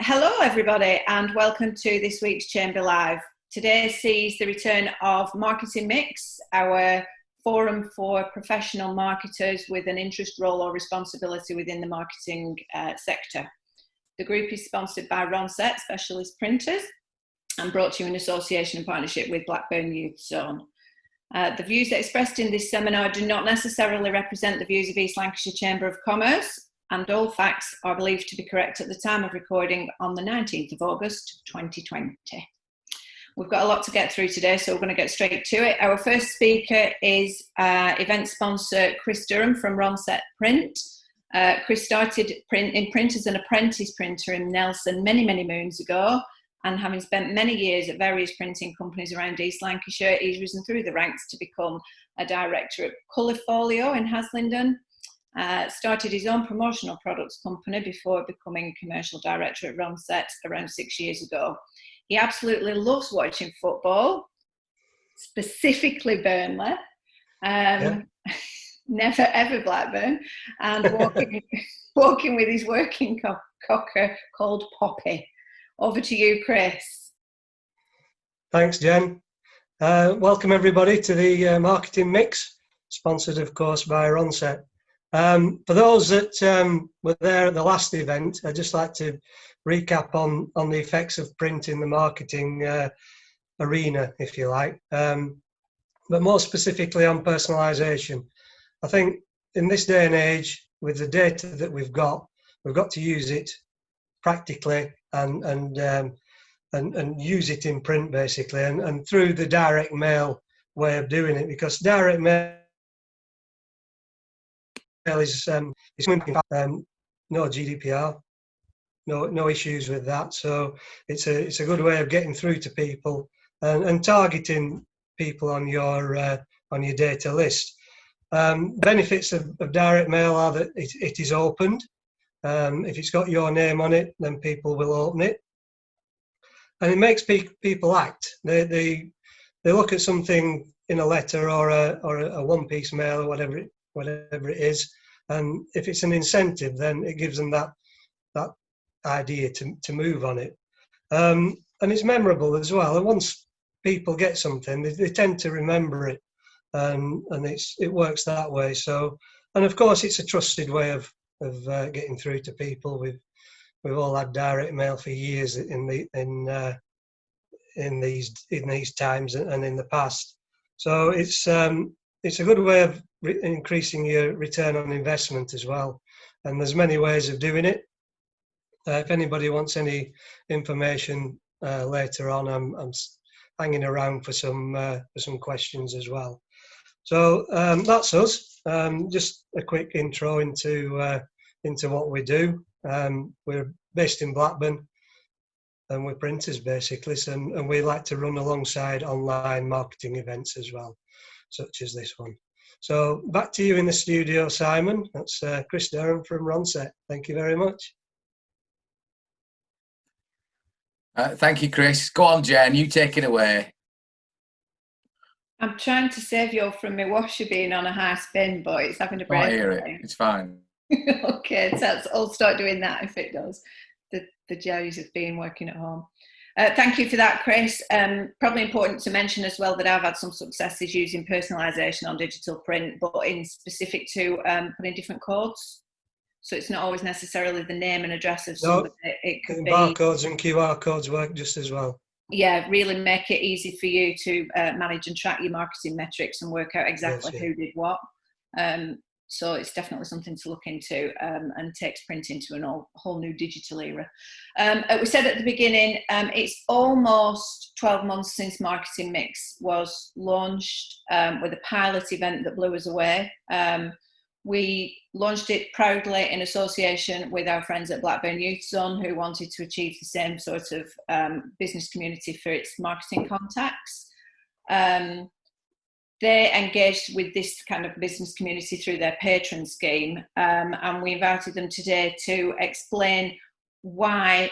Hello everybody and welcome to this week's Chamber Live. Today sees the return of Marketing Mix, our forum for professional marketers with an interest, role or responsibility within the marketing sector. The group is sponsored by Ronset, specialist printers, and brought to you in association and partnership with Blackburn Youth Zone. The views expressed in this seminar do not necessarily represent the views of East Lancashire Chamber of Commerce, and all facts are believed to be correct at the time of recording on the 19th of August 2020. We've got a lot to get through today, so we're going to get straight to it. Our first speaker is event sponsor Chris Durham from Ronset Print. Chris started in print as an apprentice printer in Nelson many moons ago, and having spent many years at various printing companies around East Lancashire, he's risen through the ranks to become a director at Colourfolio in Haslingden. Started his own promotional products company before becoming commercial director at Ronset around 6 years ago. He absolutely loves watching football, specifically Burnley, never ever Blackburn, and walking with his working cocker called Poppy. Over to you, Chris. Thanks, Jen. Welcome everybody to the Marketing Mix, sponsored of course by Ronset. For those that were there at the last event, I'd just like to recap on the effects of print in the marketing arena, if you like, but more specifically on personalisation. I think in this day and age, with the data that we've got to use it practically and use it in print basically, and through the direct mail way of doing it, because direct mail is no GDPR, no issues with that, so it's a good way of getting through to people and targeting people on your data list. Benefits of direct mail are that it is opened. If it's got your name on it, then people will open it, and it makes people act. They look at something in a letter or a one-piece mail or whatever it is, and if it's an incentive, then it gives them that idea to move on it, and it's memorable as well. And once people get something, they tend to remember it, and it works that way. So, and of course, it's a trusted way of getting through to people. We've all had direct mail for years in these times and in the past. So it's a good way of increasing your return on investment as well. And there's many ways of doing it. If anybody wants any information later on, I'm hanging around for some questions as well. So that's us. Just a quick intro into what we do. We're based in Blackburn, and we're printers basically, and we like to run alongside online marketing events as well, such as this one. So back to you in the studio, Simon. That's Chris Durham from Ronset. Thank you very much. Thank you, Chris. Go on, Jen, you take it away. I'm trying to save you from my washer being on a high spin, but it's having a break. I hear it. It's fine. Okay, so I'll start doing that if it does. The joys of being working at home. Thank you for that, Chris. Probably important to mention as well that I've had some successes using personalisation on digital print, but in specific to putting different codes. So it's not always necessarily the name and address of somebody. It could be barcodes and QR codes work just as well. Yeah, really make it easy for you to manage and track your marketing metrics and work out exactly who did what. So it's definitely something to look into and takes print into a whole new digital era. We said at the beginning, it's almost 12 months since Marketing Mix was launched with a pilot event that blew us away. We launched it proudly in association with our friends at Blackburn Youth Zone, who wanted to achieve the same sort of business community for its marketing contacts. They engaged with this kind of business community through their patron scheme, and we invited them today to explain why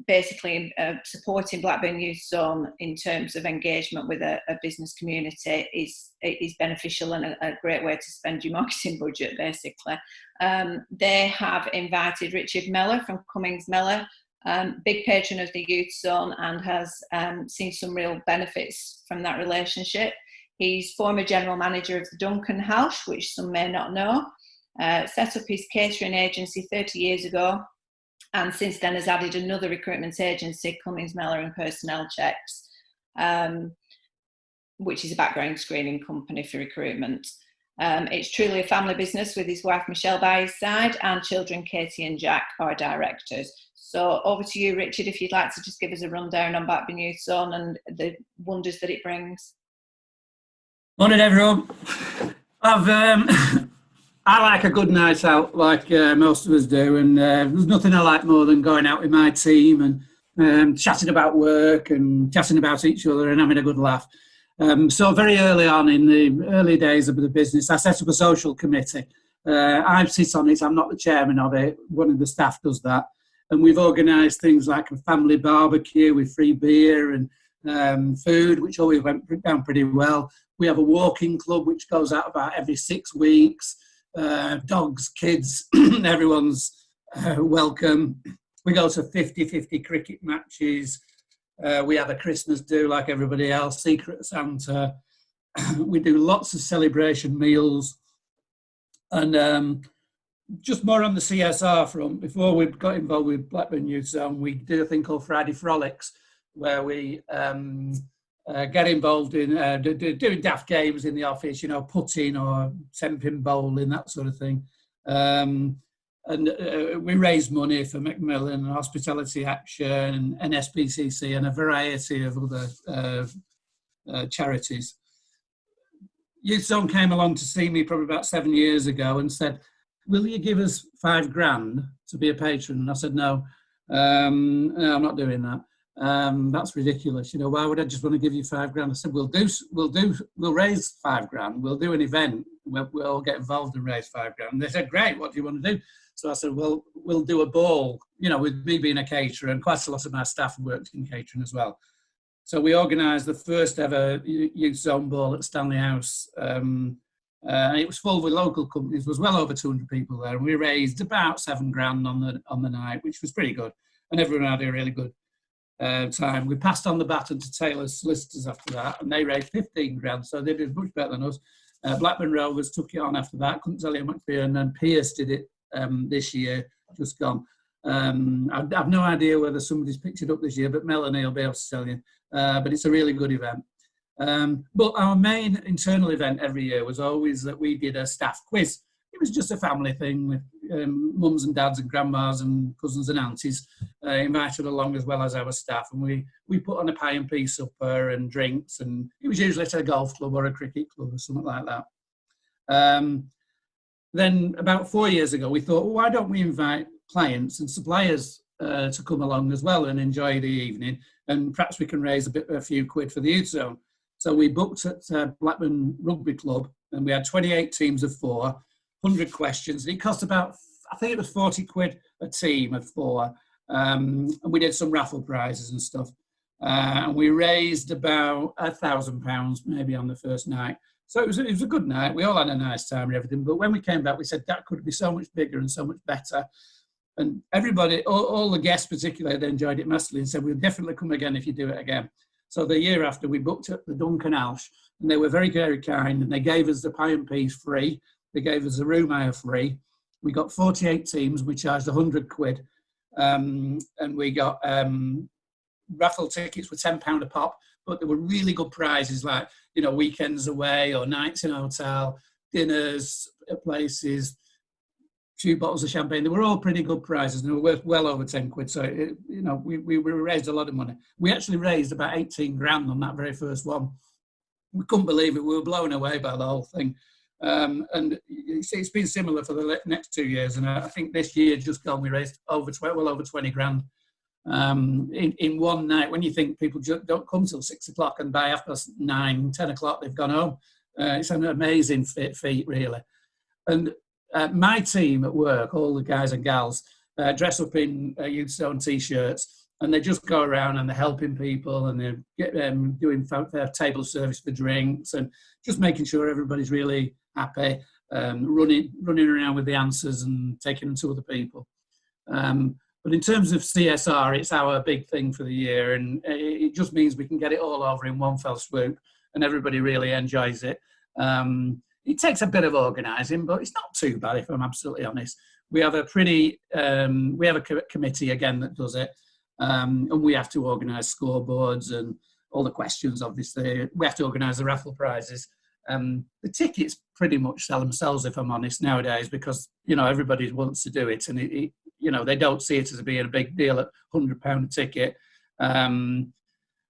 basically supporting Blackburn Youth Zone in terms of engagement with a business community is beneficial and a great way to spend your marketing budget, basically. They have invited Richard Mellor from Cummings Mellor, big patron of the Youth Zone and has seen some real benefits from that relationship. He's former general manager of the Duncan House, which some may not know, set up his catering agency 30 years ago, and since then has added another recruitment agency, Cummins Mellor and Personnel Checks, which is a background screening company for recruitment. It's truly a family business with his wife Michelle by his side, and children Katie and Jack are directors. So over to you, Richard, if you'd like to just give us a rundown on Blackburn Youth Zone and the wonders that it brings. Morning, everyone. I like a good night out, like most of us do, and there's nothing I like more than going out with my team and chatting about work and chatting about each other and having a good laugh. So very early on in the early days of the business, I set up a social committee. I sit on it. I'm not the chairman of it. One of the staff does that. And we've organised things like a family barbecue with free beer and food, which always went down pretty well. We have a walking club, which goes out about every 6 weeks. Dogs, kids, everyone's welcome. We go to 50-50 cricket matches. We have a Christmas do like everybody else, Secret Santa. We do lots of celebration meals. And just more on the CSR front, before we got involved with Blackburn Youth Zone, we did a thing called Friday Frolics, where we get involved in doing daft games in the office, you know, putting or 10-pin bowling, that sort of thing. And we raise money for Macmillan, Hospitality Action, and SPCC, and a variety of other charities. Youth Zone came along to see me probably about 7 years ago and said, "Will you give us £5,000 to be a patron?" And I said, no, I'm not doing that. That's ridiculous. You know, why would I just want to give you £5,000? I said, we'll raise £5,000. We'll do an event. We'll all get involved and raise £5,000. And they said, great, what do you want to do? So I said, well, we'll do a ball, you know, with me being a caterer, and quite a lot of my staff worked in catering as well. So we organised the first ever Youth Zone ball at Stanley House. It was full with local companies. There was well over 200 people there, and we raised about £7,000 on the night, which was pretty good. And everyone had a really good time. We passed on the baton to Taylor's solicitors after that, and they raised £15,000, so they did much better than us. Blackburn Rovers took it on after that. Couldn't tell you how much beer, and then Pierce did it this year, just gone. I've no idea whether somebody's picked it up this year, but Melanie will be able to tell you. But it's a really good event. But our main internal event every year was always that we did a staff quiz. It was just a family thing with mums and dads and grandmas and cousins and aunties invited along, as well as our staff. And we put on a pie and pea supper and drinks, and it was usually at a golf club or a cricket club or something like that. Then about 4 years ago, we thought, well, why don't we invite clients and suppliers to come along as well and enjoy the evening, and perhaps we can raise a few quid for the Youth Zone. So we booked at Blackburn Rugby Club, and we had 28 teams of 4, 100 questions. And it cost about, I think it was 40 quid a team of 4. And we did some raffle prizes and stuff. And we raised about £1,000 maybe on the first night. So it was a good night. We all had a nice time and everything. But when we came back, we said that could be so much bigger and so much better. And everybody, all the guests particularly, they enjoyed it massively and said, we'll definitely come again if you do it again. So the year after, we booked at the Duncan House, and they were very, very kind, and they gave us the pie and peas free. They gave us the room hire free. We got 48 teams. We charged 100 quid. And we got raffle tickets were £10 a pop, but there were really good prizes like, you know, weekends away or nights in a hotel, dinners at places, few bottles of champagne. They were all pretty good prizes, and they were worth well over 10 quid. So, you know, we raised a lot of money. We actually raised about 18,000 on that very first one. We couldn't believe it. We were blown away by the whole thing. And it's been similar for the next 2 years. And I think this year just gone, we raised well over 20 grand in one night. When you think people don't come till 6 o'clock, and by 9:30, 10 o'clock, they've gone home. It's an amazing feat, really. And my team at work, all the guys and gals, dress up in Youth Zone T-shirts, and they just go around and they're helping people, and they're doing their table service for drinks, and just making sure everybody's really happy, running around with the answers and taking them to other people. But in terms of CSR, it's our big thing for the year, and it just means we can get it all over in one fell swoop, and everybody really enjoys it. It takes a bit of organising, but it's not too bad, if I'm absolutely honest. We have a committee again that does it, and we have to organise scoreboards and all the questions. Obviously, we have to organise the raffle prizes. The tickets pretty much sell themselves, if I'm honest, nowadays, because everybody wants to do it, and they don't see it as being a big deal at £100 a ticket.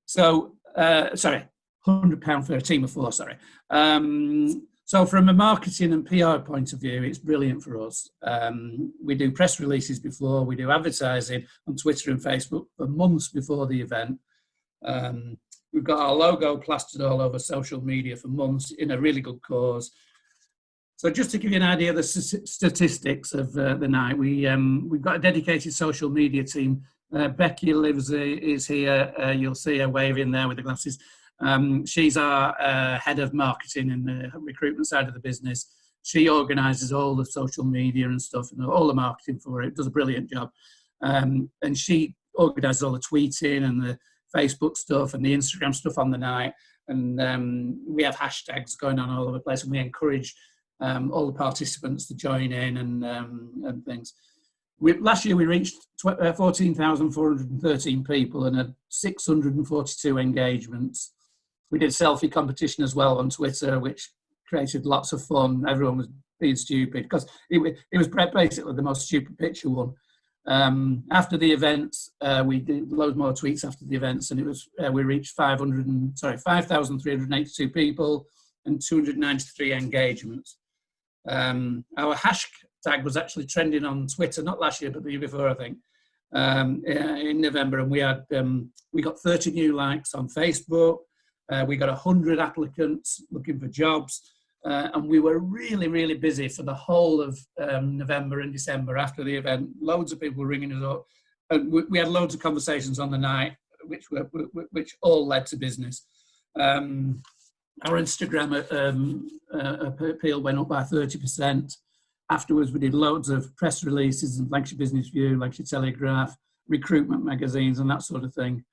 Sorry, £100 for a team of 4. Sorry. So from a marketing and PR point of view, it's brilliant for us. We do press releases before, we do advertising on Twitter and Facebook for months before the event. We've got our logo plastered all over social media for months in a really good cause. So just to give you an idea of the statistics of the night, we've got a dedicated social media team. Becky is here. You'll see her waving there with the glasses. She's our head of marketing in the recruitment side of the business. She organises all the social media and stuff and all the marketing for it, does a brilliant job. And she organises all the tweeting and the Facebook stuff and the Instagram stuff on the night. And we have hashtags going on all over the place, and we encourage all the participants to join in and things. Last year we reached 14,413 people and had 642 engagements. We did a selfie competition as well on Twitter, which created lots of fun. Everyone was being stupid because it was basically the most stupid picture one. After the events, we did loads more tweets after the events, and it was we reached 5,382 people and 293 engagements. Our hashtag was actually trending on Twitter, not last year, but the year before, I think, in November, and we got 30 new likes on Facebook. We got 100 applicants looking for jobs, and we were really, really busy for the whole of November and December after the event. Loads of people were ringing us up, and we had loads of conversations on the night, which all led to business. Our Instagram appeal went up by 30%. Afterwards, we did loads of press releases in Lancashire Business View, Lancashire Telegraph, recruitment magazines, and that sort of thing.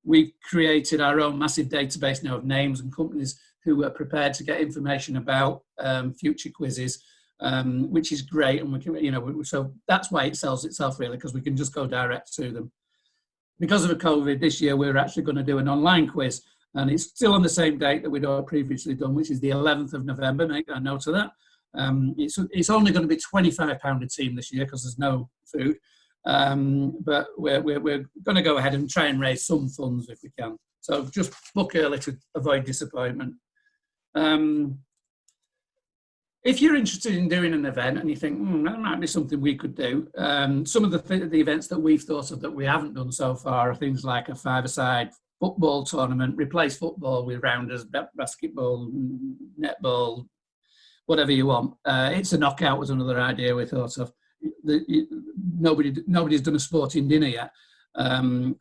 We've created our own massive database now of names and companies who are prepared to get information about future quizzes, which is great. And we can, so that's why it sells itself really, because we can just go direct to them. Because of COVID this year, we're actually going to do an online quiz, and it's still on the same date that we'd previously done, which is the 11th of November. Make a note of that. It's only going to be £25 a team this year because there's no food. But we're going to go ahead and try and raise some funds if we can. So just book early to avoid disappointment. If you're interested in doing an event and you think, that might be something we could do, some of the events that we've thought of that we haven't done so far are things like a five-a-side football tournament, replace football with rounders, basketball, netball, whatever you want. It's a knockout was another idea we thought of. Nobody's done a sporting dinner yet, and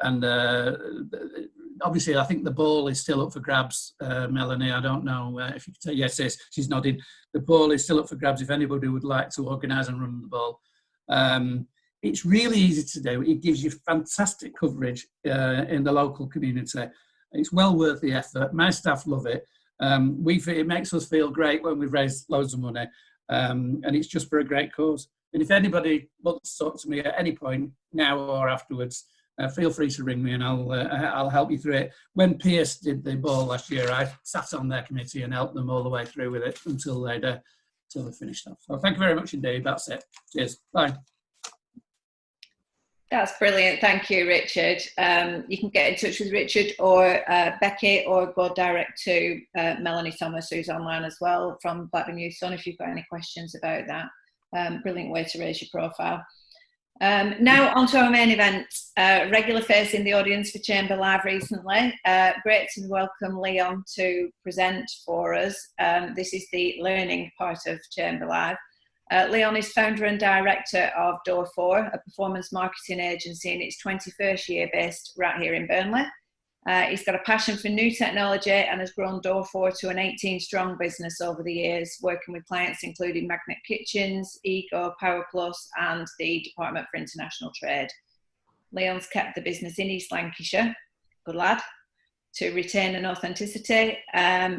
obviously I think the ball is still up for grabs. Melanie, I don't know if you can say yes, she's nodding. The ball is still up for grabs if anybody would like to organise and run the ball. It's really easy to do. It gives you fantastic coverage in the local community. It's well worth the effort. My staff love it. It makes us feel great when we've raised loads of money, and it's just for a great cause. And if anybody wants to talk to me at any point, now or afterwards, feel free to ring me and I'll help you through it. When Pierce did the ball last year, I sat on their committee and helped them all the way through with it until they finished off. So thank you very much indeed. That's it. Cheers. Bye. That's brilliant. Thank you, Richard. You can get in touch with Richard or Becky, or go direct to Melanie Thomas, who's online as well from Blackburn Youth Zone, if you've got any questions about that. Brilliant way to raise your profile. Now on to our main event. Regular face in the audience for ChamberLIVE recently. Great to welcome Leon to present for us. This is the learning part of ChamberLIVE. Leon is founder and director of Door 4, a performance marketing agency in its 21st year based right here in Burnley. He's got a passion for new technology and has grown Door4 to an 18-strong business over the years, working with clients including Magnet Kitchens, Ego, Power Plus, and the Department for International Trade. Leon's kept the business in East Lancashire, good lad, to retain an authenticity.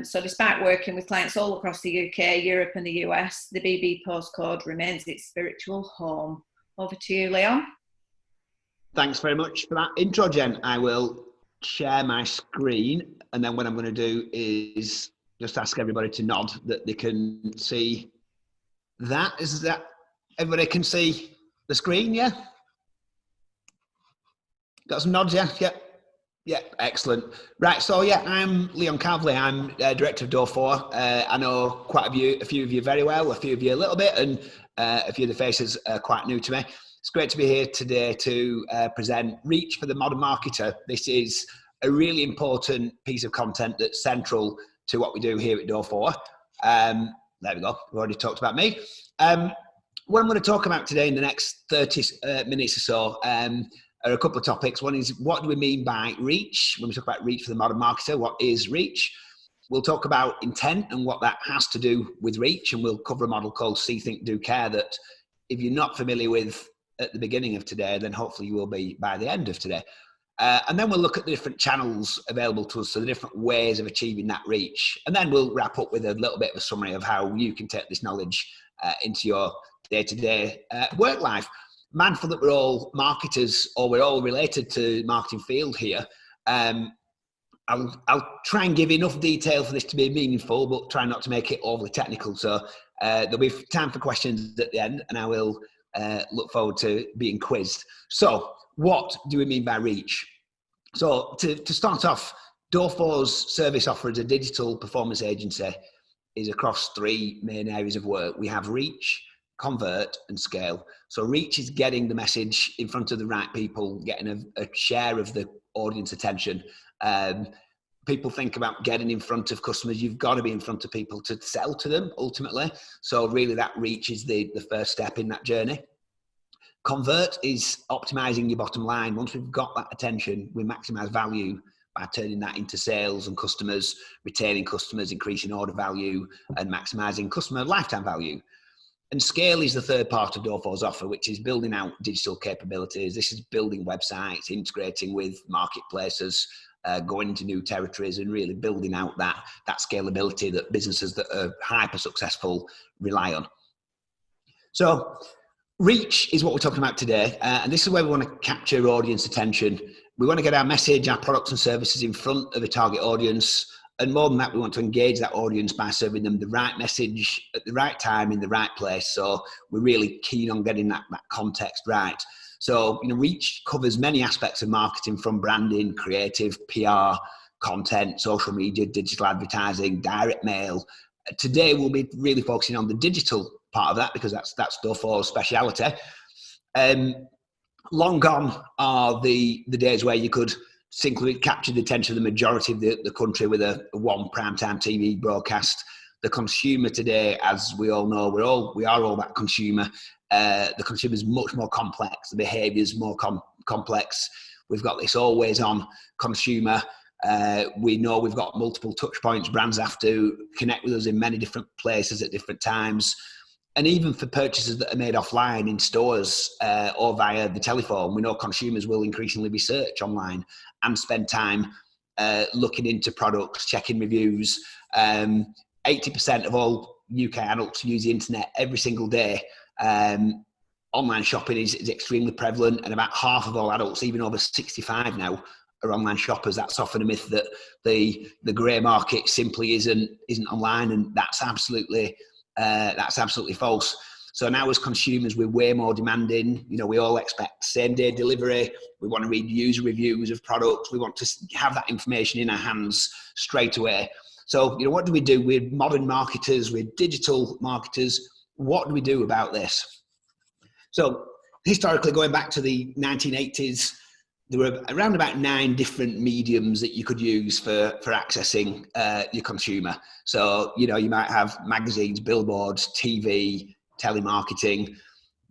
So despite working with clients all across the UK, Europe and the US, the BB postcode remains its spiritual home. Over to you, Leon. Thanks very much for that intro, Jen. I will share my screen, and then what I'm going to do is just ask everybody to nod that they can see that. Is that everybody can see the screen? Yeah, got some nods. Yeah, excellent. Right, so yeah, I'm Leon Calverley. I'm director of Door4. I know quite a few of you very well, a few of you a little bit, and a few of the faces are quite new to me. It's great to be here today to present Reach for the Modern Marketer. This is a really important piece of content that's central to what we do here at Door4. There we go, we've already talked about me. What I'm going to talk about today in the next 30 minutes or so are a couple of topics. One is, what do we mean by reach? When we talk about reach for the modern marketer, what is reach? We'll talk about intent and what that has to do with reach, and we'll cover a model called See, Think, Do, Care that if you're not familiar with at the beginning of today, then hopefully you will be by the end of today. And then we'll look at the different channels available to us, so the different ways of achieving that reach. And then we'll wrap up with a little bit of a summary of how you can take this knowledge into your day-to-day work life. Mindful that we're all marketers, or we're all related to marketing field here. I'll try and give enough detail for this to be meaningful, but try not to make it overly technical. So there'll be time for questions at the end, and I will look forward to being quizzed. So what do we mean by reach? So to start off, Door4's service offer as a digital performance agency is across three main areas of work. We have reach, convert, and scale. So reach is getting the message in front of the right people, getting a share of the audience attention. People think about getting in front of customers. You've got to be in front of people to sell to them ultimately. So really that reach is the first step in that journey. Convert is optimizing your bottom line. Once we've got that attention, we maximize value by turning that into sales and customers, retaining customers, increasing order value, and maximizing customer lifetime value. And scale is the third part of Door4's offer, which is building out digital capabilities. This is building websites, integrating with marketplaces, going into new territories, and really building out that scalability that businesses that are hyper successful rely on. So reach is what we're talking about today, and this is where we want to capture audience attention. We want to get our message, our products and services in front of a target audience, and more than that, we want to engage that audience by serving them the right message at the right time in the right place. So we're really keen on getting that context right. So, reach covers many aspects of marketing, from branding, creative, PR, content, social media, digital advertising, direct mail. Today, we'll be really focusing on the digital part of that, because that's Door4's speciality. Long gone are the days where you could simply capture the attention of the majority of the country with a one primetime TV broadcast. The consumer today, as we all know, we are all that consumer. The consumer is much more complex. The behaviour is more complex. We've got this always on consumer. We know we've got multiple touch points. Brands have to connect with us in many different places at different times. And even for purchases that are made offline in stores or via the telephone, we know consumers will increasingly research online and spend time looking into products, checking reviews. 80% of all UK adults use the internet every single day. Online shopping is extremely prevalent, and about half of all adults, even over 65 now, are online shoppers. That's often a myth that the grey market simply isn't online, and that's absolutely false. So now as consumers, we're way more demanding. We all expect same day delivery. We want to read user reviews of products. We want to have that information in our hands straight away. So, what do we do? We're modern marketers, we're digital marketers. What do we do about this? So historically, going back to the 1980s, there were around about 9 different mediums that you could use for accessing your consumer. So, you might have magazines, billboards, TV, telemarketing.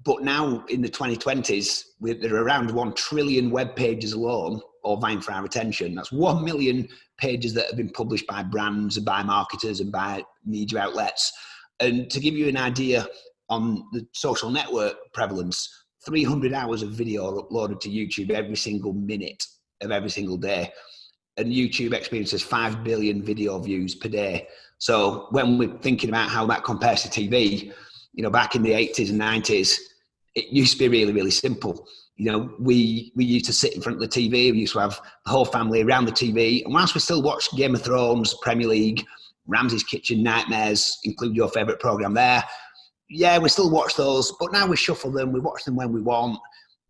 But now in the 2020s, there are around 1 trillion web pages alone or vying for our attention. That's 1 million pages that have been published by brands and by marketers and by media outlets. And to give you an idea on the social network prevalence, 300 hours of video uploaded to YouTube every single minute of every single day. And YouTube experiences 5 billion video views per day. So when we're thinking about how that compares to TV, you know, back in the 80s and 90s, it used to be really, really simple. You know, we used to sit in front of the TV. We used to have the whole family around the TV. And whilst we still watched Game of Thrones, Premier League, Ramsay's Kitchen, Nightmares, include your favourite programme there. Yeah, we still watch those, but now we shuffle them. We watch them when we want,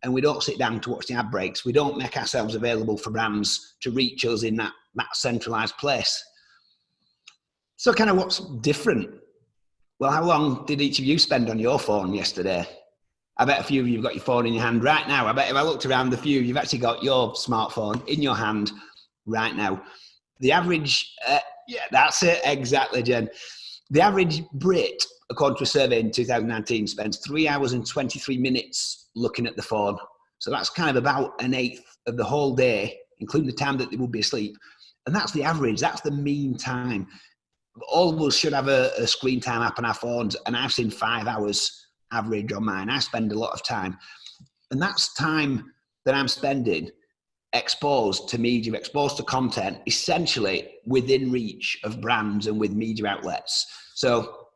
and we don't sit down to watch the ad breaks. We don't make ourselves available for brands to reach us in that centralised place. So kind of what's different? Well, how long did each of you spend on your phone yesterday? I bet a few of you have got your phone in your hand right now. I bet if I looked around, a few, you've actually got your smartphone in your hand right now. The average, yeah, that's it, exactly, Jen. The average Brit, according to a survey in 2019, spends 3 hours and 23 minutes looking at the phone. So that's kind of about an eighth of the whole day, including the time that they would be asleep. And that's the average, that's the mean time. All of us should have a screen time app on our phones, and I've seen 5 hours average on mine. I spend a lot of time, and that's time that I'm spending exposed to media, exposed to content, essentially within reach of brands and with media outlets. So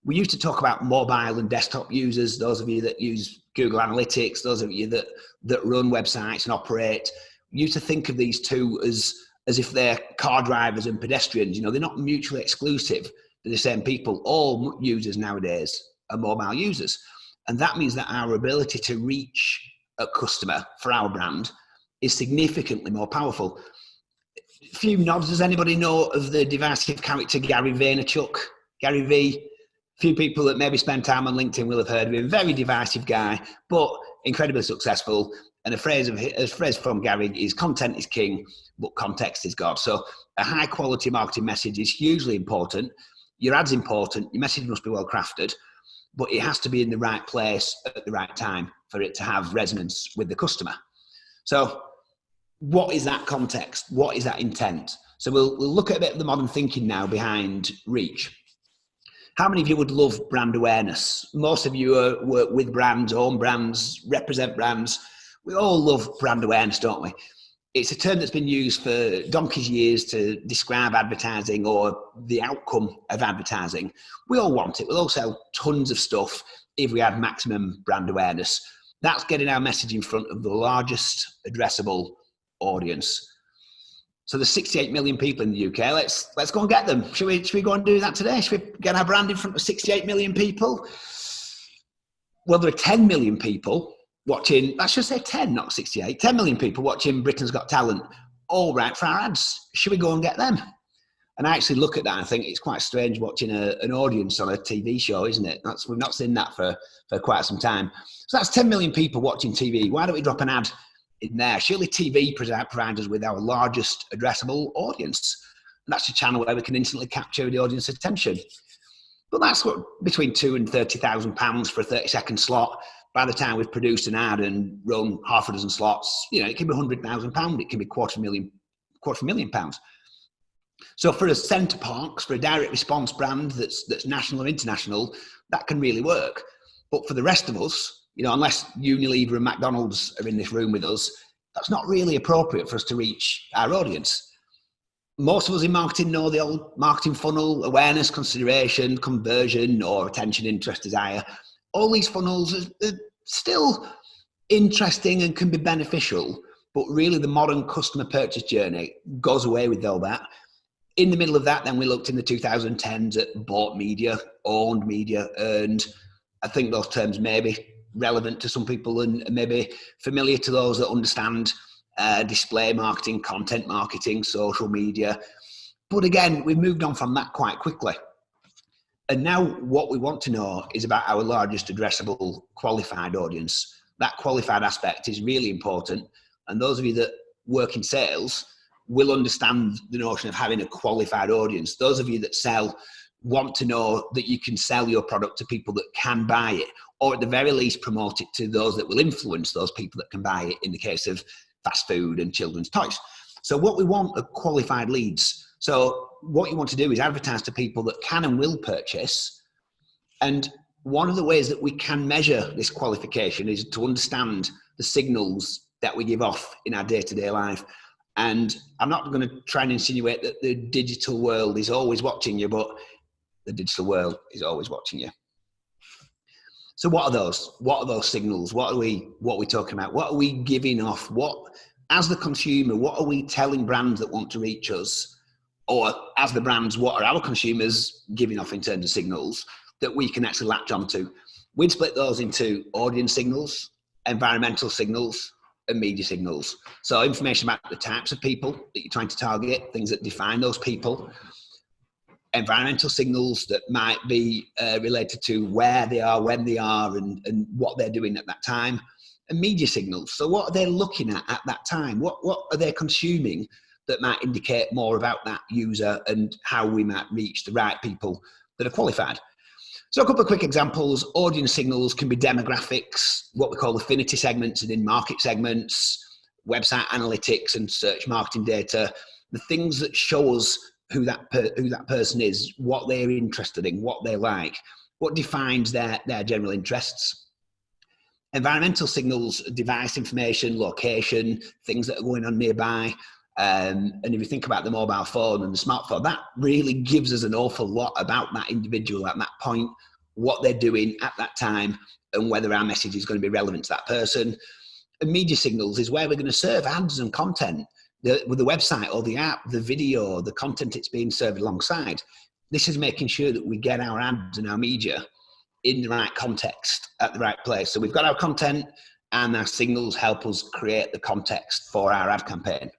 we used to talk about mobile and desktop users, those of you that use Google Analytics, those of you that run websites and operate. We used to think of these two as if they're car drivers and pedestrians. You know, they're not mutually exclusive. They're the same people. All users nowadays are mobile users. And that means that our ability to reach a customer for our brand is significantly more powerful. A few nods. Does anybody know of the divisive character Gary Vaynerchuk? Gary V? A few people that maybe spend time on LinkedIn will have heard of him. Very divisive guy, but incredibly successful. And a phrase from Gary is content is king, but context is God. So a high quality marketing message is hugely important. Your ad's important. Your message must be well crafted, but it has to be in the right place at the right time for it to have resonance with the customer. So what is that context? What is that intent? So we'll look at a bit of the modern thinking now behind reach. How many of you would love brand awareness? Most of you work with brands, own brands, represent brands. We all love brand awareness, don't we? It's a term that's been used for donkey's years to describe advertising or the outcome of advertising. We all want it. We'll all sell tons of stuff if we have maximum brand awareness. That's getting our message in front of the largest addressable audience. So there's 68 million people in the UK. Let's go and get them. Should we go and do that today? Should we get our brand in front of 68 million people? Well, there are 10 million people watching, I should say 10, not 68, 10 million people watching Britain's Got Talent, all right for our ads. Should we go and get them? And I actually look at that and I think it's quite strange watching an audience on a TV show, isn't it? We've not seen that for quite some time. So that's 10 million people watching TV. Why don't we drop an ad in there? Surely TV provides us with our largest addressable audience. And that's a channel where we can instantly capture the audience attention. But that's what, between £2,000 and £30,000 for a 30-second slot. By the time we've produced an ad and run half a dozen slots, you know, it can be £100,000, it can be £250,000. So for a Centre Parks, for a direct response brand that's national or international, that can really work. But for the rest of us, you know, unless Unilever and McDonald's are in this room with us, that's not really appropriate for us to reach our audience. Most of us in marketing know the old marketing funnel: awareness, consideration, conversion, or attention, interest, desire. All these funnels are still interesting and can be beneficial, but really the modern customer purchase journey goes away with all that. In the middle of that, then we looked in the 2010s at bought media, owned media, earned. I think those terms may be relevant to some people and maybe familiar to those that understand display marketing, content marketing, social media. But again, we've moved on from that quite quickly. And now what we want to know is about our largest addressable qualified audience. That qualified aspect is really important. And those of you that work in sales will understand the notion of having a qualified audience. Those of you that sell want to know that you can sell your product to people that can buy it, or at the very least promote it to those that will influence those people that can buy it in the case of fast food and children's toys. So what we want are qualified leads. So what you want to do is advertise to people that can and will purchase. And one of the ways that we can measure this qualification is to understand the signals that we give off in our day-to-day life. And I'm not going to try and insinuate that the digital world is always watching you, but the digital world is always watching you. So what are those? What are those signals? What are we talking about? What are we giving off? What, as the consumer, what are we telling brands that want to reach us? Or as the brands, what are our consumers giving off in terms of signals that we can actually latch onto? We'd split those into audience signals, environmental signals, and media signals. So information about the types of people that you're trying to target, things that define those people. Environmental signals that might be related to where they are, when they are, and what they're doing at that time. And media signals. So what are they looking at that time? What are they consuming that might indicate more about that user and how we might reach the right people that are qualified? So a couple of quick examples. Audience signals can be demographics, what we call affinity segments and in-market segments, website analytics and search marketing data, the things that show us who that person is, what they're interested in, what they like, what defines their general interests. Environmental signals, device information, location, things that are going on nearby. And if you think about the mobile phone and the smartphone, that really gives us an awful lot about that individual at that point, what they're doing at that time, and whether our message is going to be relevant to that person. And media signals is where we're going to serve ads and content, with the website or the app, the video, the content it's being served alongside. This is making sure that we get our ads and our media in the right context at the right place. So we've got our content, and our signals help us create the context for our ad campaign.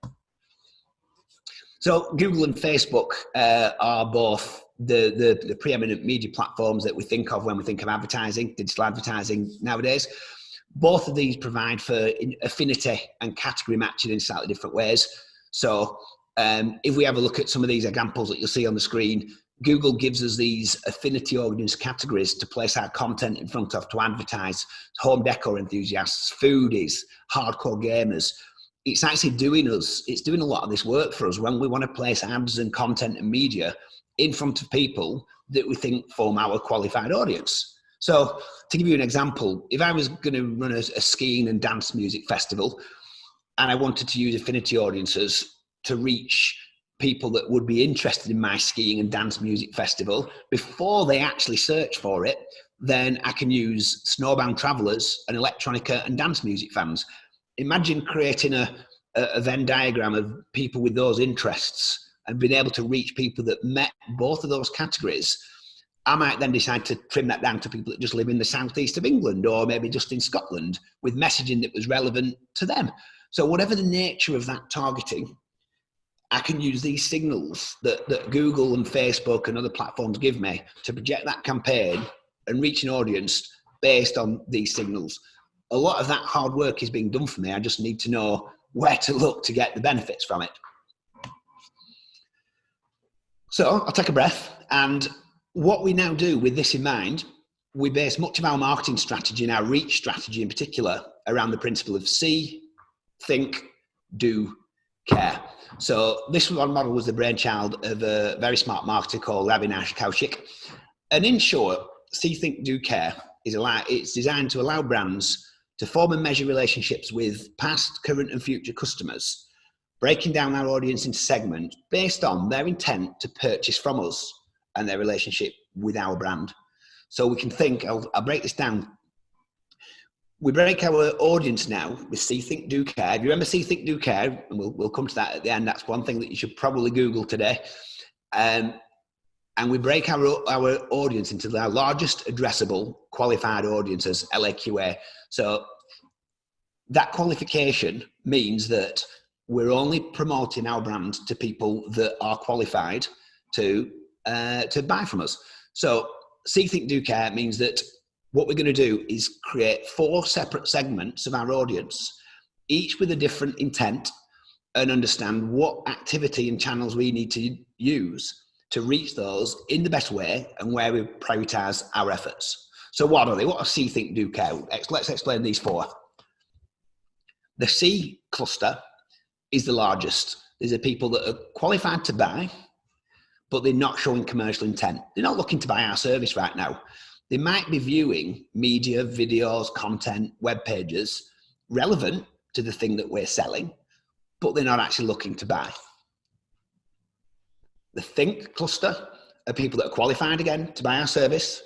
So Google and Facebook are both the preeminent media platforms that we think of when we think of advertising, digital advertising nowadays. Both of these provide for affinity and category matching in slightly different ways. So if we have a look at some of these examples that you'll see on the screen, Google gives us these affinity audience categories to place our content in front of to advertise home decor enthusiasts, foodies, hardcore gamers. It's actually doing a lot of this work for us when we want to place ads and content and media in front of people that we think form our qualified audience. So to give you an example, if I was going to run a skiing and dance music festival and I wanted to use affinity audiences to reach people that would be interested in my skiing and dance music festival before they actually search for it, then I can use snowbound travellers and electronica and dance music fans. Imagine creating a Venn diagram of people with those interests and being able to reach people that met both of those categories. I might then decide to trim that down to people that just live in the southeast of England or maybe just in Scotland with messaging that was relevant to them. So whatever the nature of that targeting, I can use these signals that Google and Facebook and other platforms give me to project that campaign and reach an audience based on these signals. A lot of that hard work is being done for me. I just need to know where to look to get the benefits from it. So I'll take a breath. And what we now do with this in mind, we base much of our marketing strategy and our reach strategy in particular around the principle of see, think, do, care. So this one model was the brainchild of a very smart marketer called Avinash Kaushik. And in short, see, think, do, care it's designed to allow brands to form and measure relationships with past, current and future customers, breaking down our audience into segments based on their intent to purchase from us and their relationship with our brand. So we can think, I'll break this down. We break our audience now with see, think, do, care. If you remember see, think, do, care, and we'll come to that at the end, that's one thing that you should probably Google today. And we break our audience into our largest addressable qualified audiences, LAQA. So that qualification means that we're only promoting our brand to people that are qualified to buy from us. So see, think, do, care means that what we're going to do is create 4 separate segments of our audience, each with a different intent, and understand what activity and channels we need to use to reach those in the best way and where we prioritize our efforts. So what are they? What are see, think, do, care? Let's explain these 4. The C cluster is the largest. These are people that are qualified to buy, but they're not showing commercial intent. They're not looking to buy our service right now. They might be viewing media, videos, content, web pages relevant to the thing that we're selling, but they're not actually looking to buy. The think cluster are people that are qualified again to buy our service.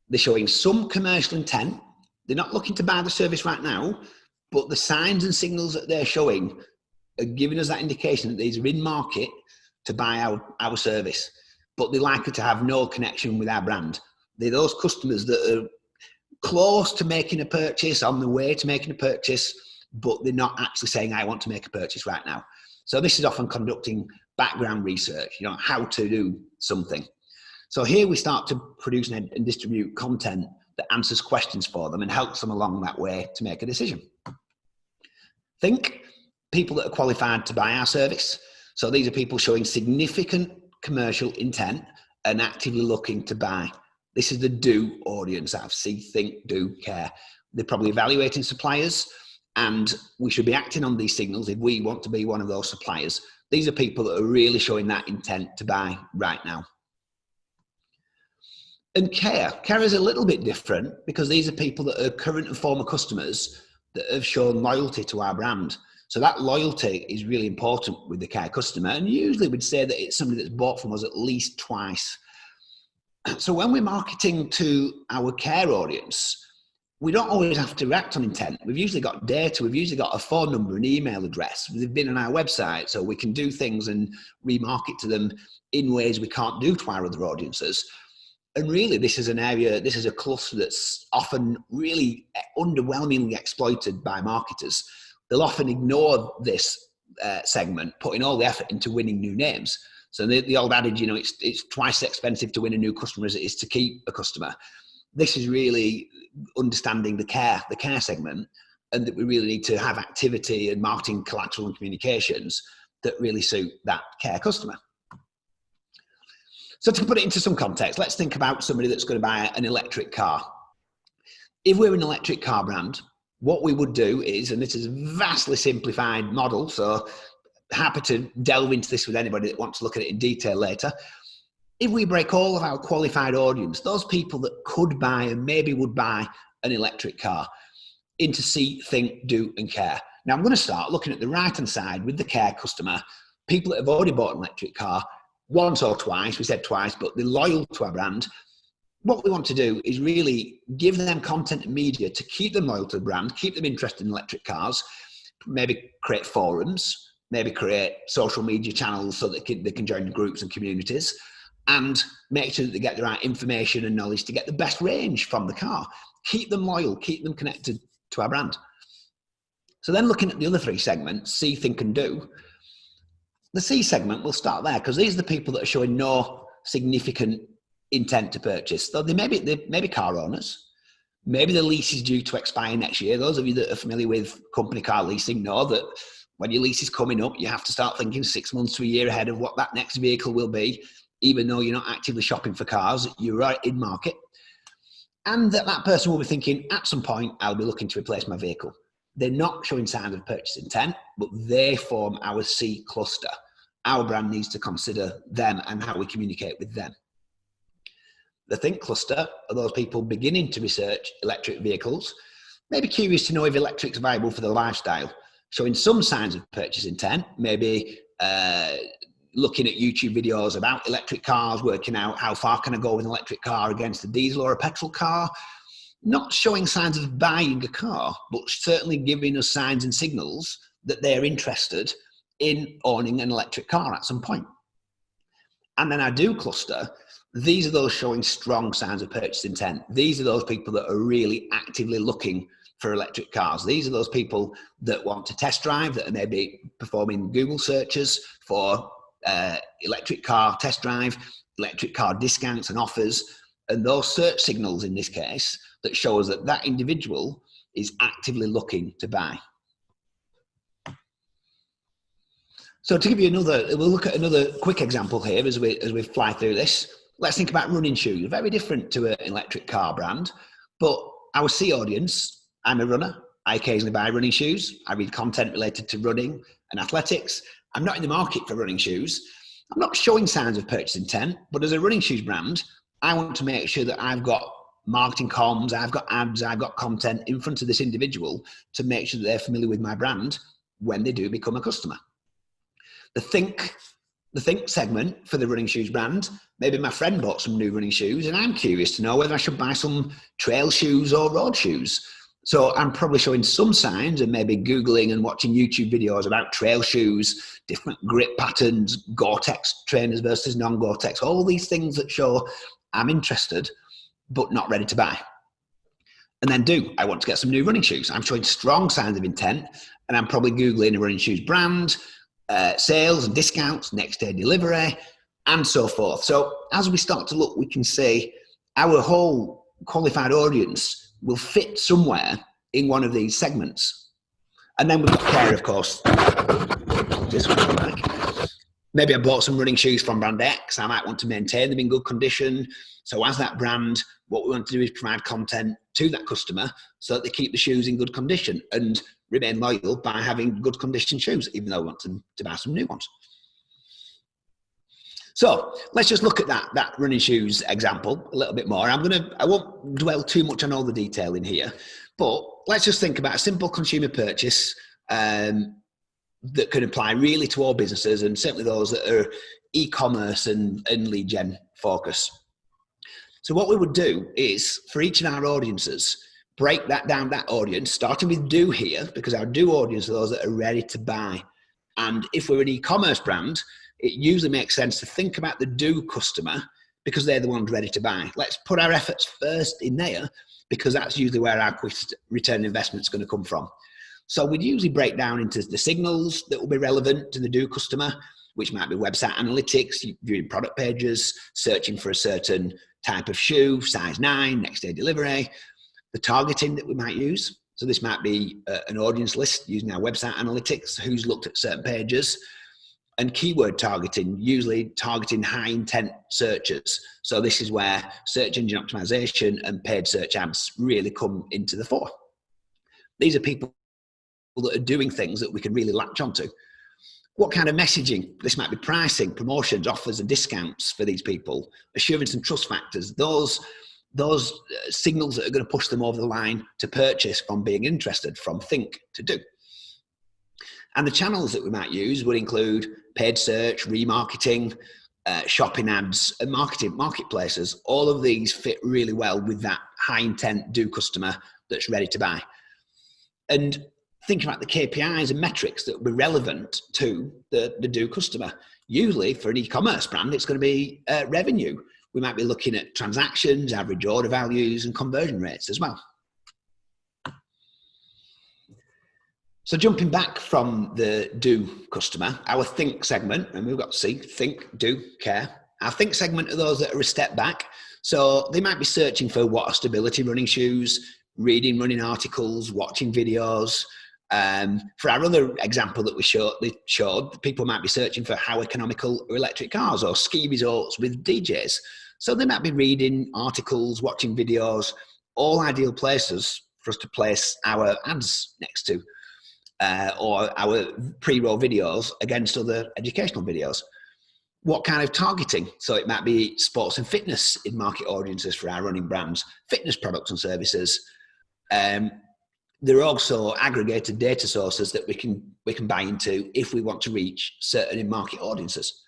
They're showing some commercial intent. They're not looking to buy the service right now, but the signs and signals that they're showing are giving us that indication that these are in market to buy our service, but they're likely to have no connection with our brand. They're those customers that are close to making a purchase, on the way to making a purchase, but they're not actually saying, I want to make a purchase right now. So this is often conducting background research, you know, how to do something. So here we start to produce and distribute content that answers questions for them and helps them along that way to make a decision. Think people that are qualified to buy our service. So these are people showing significant commercial intent and actively looking to buy. This is the do audience. I have see, think, do, care. They're probably evaluating suppliers, and we should be acting on these signals if we want to be one of those suppliers. These are people that are really showing that intent to buy right now. And care. Care is a little bit different because these are people that are current and former customers that have shown loyalty to our brand. So that loyalty is really important with the care customer. And usually we'd say that it's somebody that's bought from us at least twice. So when we're marketing to our care audience, we don't always have to react on intent. We've usually got data, we've usually got a phone number, an email address. They've been on our website, so we can do things and remarket to them in ways we can't do to our other audiences. And really, this is an area, this is a cluster that's often really underwhelmingly exploited by marketers. They'll often ignore this segment, putting all the effort into winning new names. So the old adage, you know, it's twice as expensive to win a new customer as it is to keep a customer. This is really understanding the care segment, and that we really need to have activity and marketing collateral and communications that really suit that care customer. So to put it into some context, let's think about somebody that's going to buy an electric car. If we're an electric car brand, what we would do is, and this is a vastly simplified model, so happy to delve into this with anybody that wants to look at it in detail later. If we break all of our qualified audience, those people that could buy and maybe would buy an electric car, into see, think, do, and care. Now I'm going to start looking at the right-hand side with the care customer, people that have already bought an electric car, once or twice, we said twice, but they're loyal to our brand. What we want to do is really give them content and media to keep them loyal to the brand, keep them interested in electric cars, maybe create forums, maybe create social media channels so that they can join groups and communities, and make sure that they get the right information and knowledge to get the best range from the car. Keep them loyal, keep them connected to our brand. So then looking at the other three segments, see, think, and do. The C segment, we'll start there because these are the people that are showing no significant intent to purchase. So they may be car owners, maybe the lease is due to expire next year. Those of you that are familiar with company car leasing know that when your lease is coming up, you have to start thinking 6 months to a year ahead of what that next vehicle will be, even though you're not actively shopping for cars, you're right in market. And that person will be thinking, at some point, I'll be looking to replace my vehicle. They're not showing signs of purchase intent, but they form our C cluster. Our brand needs to consider them and how we communicate with them. The think cluster are those people beginning to research electric vehicles, maybe curious to know if electric's viable for their lifestyle, showing some signs of purchase intent, maybe looking at YouTube videos about electric cars, working out how far can I go with an electric car against a diesel or a petrol car. Not showing signs of buying a car, but certainly giving us signs and signals that they're interested in owning an electric car at some point. And then our do cluster, these are those showing strong signs of purchase intent. These are those people that are really actively looking for electric cars. These are those people that want to test drive, that are maybe performing Google searches for electric car test drive, electric car discounts and offers, and those search signals in this case that show us that that individual is actively looking to buy. So to give you we'll look at another quick example here as we fly through this. Let's think about running shoes. Very different to an electric car brand, but our C audience, I'm a runner, I occasionally buy running shoes. I read content related to running and athletics. I'm not in the market for running shoes. I'm not showing signs of purchase intent, but as a running shoes brand, I want to make sure that I've got marketing comms, I've got ads, I've got content in front of this individual to make sure that they're familiar with my brand when they do become a customer. The think segment for the running shoes brand, maybe my friend bought some new running shoes and I'm curious to know whether I should buy some trail shoes or road shoes. So I'm probably showing some signs and maybe Googling and watching YouTube videos about trail shoes, different grip patterns, Gore-Tex trainers versus non-Gore-Tex, all these things that show I'm interested but not ready to buy. And then I want to get some new running shoes. I'm showing strong signs of intent and I'm probably Googling a running shoes brand, sales and discounts, next day delivery, and so forth. So as we start to look, we can say our whole qualified audience will fit somewhere in one of these segments. And then we've got care, of course. This one, like, maybe I bought some running shoes from brand X. I might want to maintain them in good condition. So as that brand, what we want to do is provide content to that customer so that they keep the shoes in good condition and remain loyal by having good condition shoes, even though we want them to buy some new ones. So let's just look at that running shoes example a little bit more. I won't dwell too much on all the detail in here, but let's just think about a simple consumer purchase that can apply really to all businesses and certainly those that are e-commerce and lead gen focus. So what we would do is for each of our audiences, break that down, that audience, starting with do here, because our do audience are those that are ready to buy. And if we're an e-commerce brand, it usually makes sense to think about the do customer because they're the ones ready to buy. Let's put our efforts first in there because that's usually where our quick return on investment is going to come from. So we'd usually break down into the signals that will be relevant to the do customer, which might be website analytics, viewing product pages, searching for a certain type of shoe, size 9, next day delivery, the targeting that we might use. So this might be an audience list using our website analytics, who's looked at certain pages, and keyword targeting, usually targeting high intent searches. So this is where search engine optimization and paid search ads really come into the fore. These are people that are doing things that we can really latch onto. What kind of messaging? This might be pricing, promotions, offers and discounts for these people, assurance and trust factors, those signals that are going to push them over the line to purchase from being interested, from think to do. And the channels that we might use would include paid search, remarketing, shopping ads, and marketplaces. All of these fit really well with that high intent do customer that's ready to buy. And thinking about the KPIs and metrics that will be relevant to the do customer. Usually for an e-commerce brand, it's going to be revenue. We might be looking at transactions, average order values, and conversion rates as well. So jumping back from the do customer, our think segment, and we've got to see think, do, care. Our think segment are those that are a step back. So they might be searching for what are stability running shoes, reading running articles, watching videos. For our other example that we showed, people might be searching for how economical are electric cars or ski resorts with DJs. So they might be reading articles, watching videos, all ideal places for us to place our ads next to. Or our pre-roll videos against other educational videos. What kind of targeting? So it might be sports and fitness in market audiences for our running brands, fitness products and services. There are also aggregated data sources that we can buy into if we want to reach certain in-market audiences.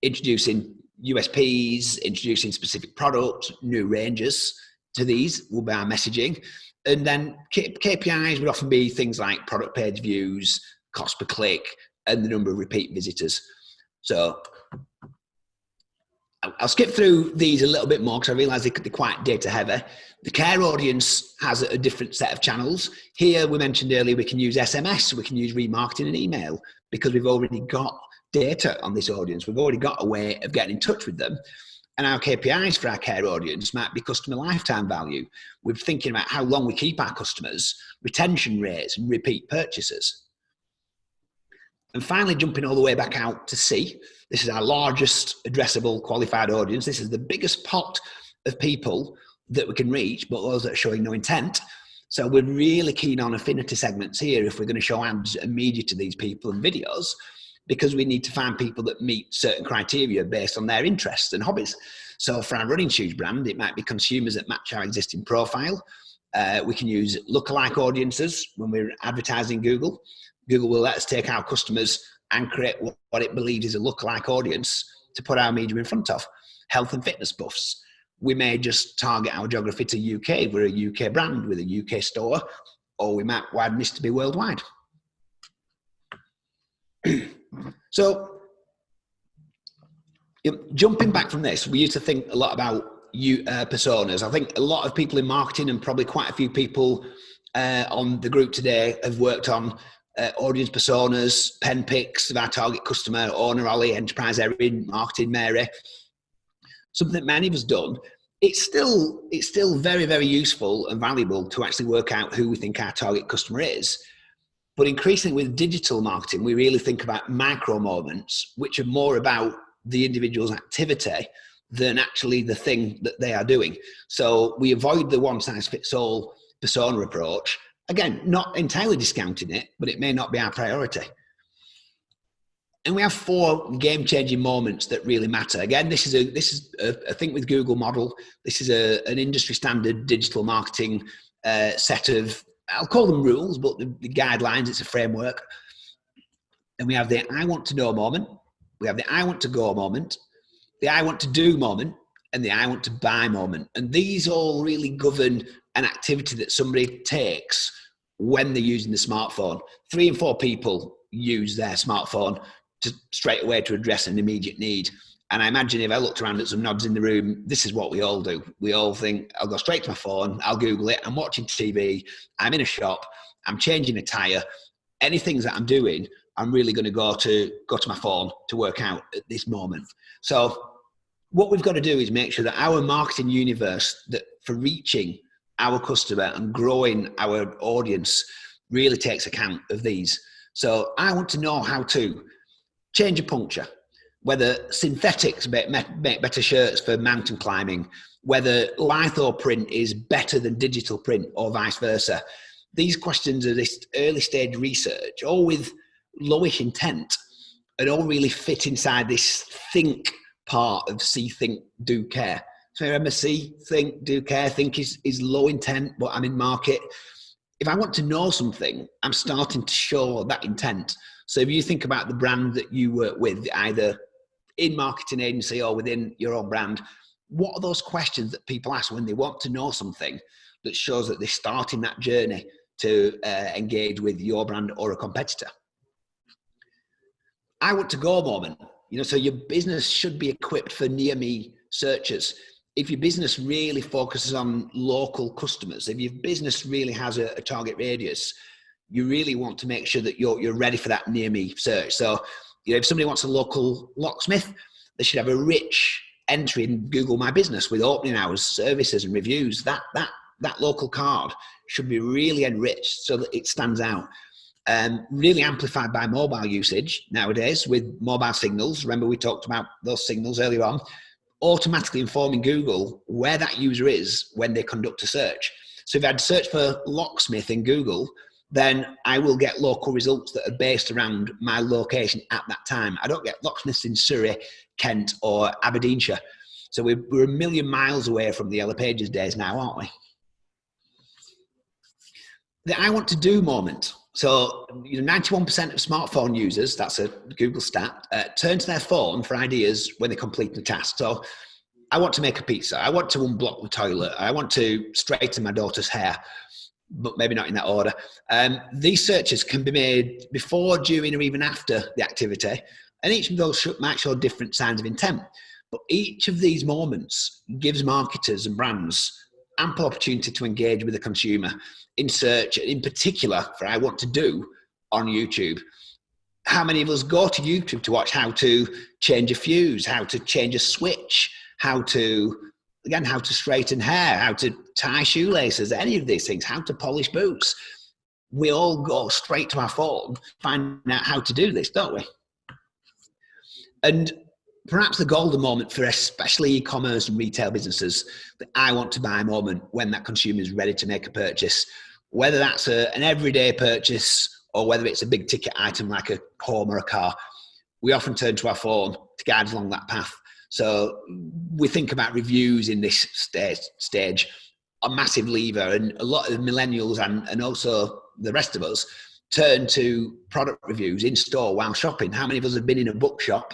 Introducing USPs, introducing specific products, new ranges to these will be our messaging. And then KPIs would often be things like product page views, cost per click, and the number of repeat visitors. So I'll skip through these a little bit more because I realise they're quite data heavy. The care audience has a different set of channels. Here, we mentioned earlier, we can use SMS, we can use remarketing and email because we've already got data on this audience. We've already got a way of getting in touch with them. And our KPIs for our care audience might be customer lifetime value. We're thinking about how long we keep our customers, retention rates, and repeat purchases. And finally, jumping all the way back out to C, this is our largest addressable qualified audience. This is the biggest pot of people that we can reach, but those that are showing no intent. So we're really keen on affinity segments here if we're going to show ads and media to these people and videos, because we need to find people that meet certain criteria based on their interests and hobbies. So for our running shoes brand, it might be consumers that match our existing profile. We can use lookalike audiences when we're advertising Google. Google will let us take our customers and create what it believes is a lookalike audience to put our media in front of. Health and fitness buffs. We may just target our geography to UK. We're a UK brand with a UK store, or we might widen this to be worldwide. So, jumping back from this, we used to think a lot about personas. I think a lot of people in marketing, and probably quite a few people on the group today, have worked on audience personas, pen picks of our target customer, owner Ollie, enterprise Erin, marketing Mary. Something that many of us done. It's still very, very useful and valuable to actually work out who we think our target customer is. But increasingly with digital marketing, we really think about micro moments, which are more about the individual's activity than actually the thing that they are doing. So we avoid the one size fits all persona approach. Again, not entirely discounting it, but it may not be our priority. And we have 4 game-changing moments that really matter. Again, this is a Think with Google model. This is an industry-standard digital marketing set of, I'll call them rules, but the guidelines. It's a framework. And we have the I want to know moment. We have the I want to go moment, the I want to do moment, and the I want to buy moment. And these all really govern an activity that somebody takes when they're using the smartphone. 3 in 4 people use their smartphone straight away to address an immediate need. And I imagine if I looked around at some nods in the room, this is what we all do. We all think, I'll go straight to my phone, I'll Google it, I'm watching TV, I'm in a shop, I'm changing a tyre. Any things that I'm doing, I'm really going to go to my phone to work out at this moment. So what we've got to do is make sure that our marketing universe, that for reaching our customer and growing our audience, really takes account of these. So I want to know how to change a puncture, whether synthetics make better shirts for mountain climbing, whether litho print is better than digital print, or vice versa. These questions are this early stage research, all with lowish intent, and all really fit inside this think part of see, think, do, care. So remember, see, think, do, care. Think is low intent, but I'm in market. If I want to know something, I'm starting to show that intent. So if you think about the brand that you work with, either in marketing agency or within your own brand, what are those questions that people ask when they want to know something that shows that they're starting that journey to engage with your brand or a competitor? I want to go moment. So your business should be equipped for near me searches. If your business really focuses on local customers, if your business really has a target radius, you really want to make sure that you're ready for that near me search. So, if somebody wants a local locksmith, they should have a rich entry in Google My Business with opening hours, services and reviews. That local card should be really enriched so that it stands out. Really amplified by mobile usage nowadays with mobile signals. Remember, we talked about those signals earlier on, automatically informing Google where that user is when they conduct a search. So if I'd search for locksmith in Google, then I will get local results that are based around my location at that time. I don't get locksmiths in Surrey, Kent, or Aberdeenshire. So we're a million miles away from the Yellow Pages days now, aren't we? The I want to do moment. So 91% of smartphone users, that's a Google stat, turn to their phone for ideas when they complete a task. So I want to make a pizza. I want to unblock the toilet. I want to straighten my daughter's hair, but maybe not in that order. These searches can be made before, during, or even after the activity. And each of those might show different signs of intent. But each of these moments gives marketers and brands ample opportunity to engage with the consumer in search, in particular for I want to do on YouTube. How many of us go to YouTube to watch how to change a fuse, how to change a switch, how to straighten hair, how to tie shoelaces, any of these things, how to polish boots? We all go straight to our phone, find out how to do this, don't we? And perhaps the golden moment for especially e-commerce and retail businesses, the I want to buy moment when that consumer is ready to make a purchase. whether that's an everyday purchase or whether it's a big ticket item like a home or a car, we often turn to our phone to guide us along that path. So we think about reviews in this stage, a massive lever, and a lot of millennials and also the rest of us turn to product reviews in store while shopping. How many of us have been in a bookshop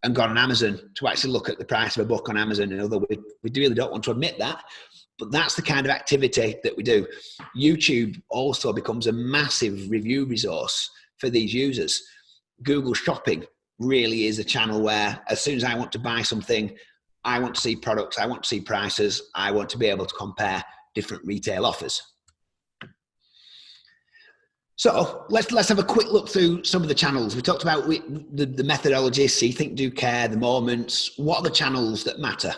and gone on Amazon to actually look at the price of a book on Amazon? And although we really don't want to admit that, but that's the kind of activity that we do. YouTube also becomes a massive review resource for these users. Google Shopping really is a channel where as soon as I want to buy something, I want to see products, I want to see prices, I want to be able to compare different retail offers. So let's have a quick look through some of the channels. We talked about the methodology, see, think, do, care, the moments. What are the channels that matter?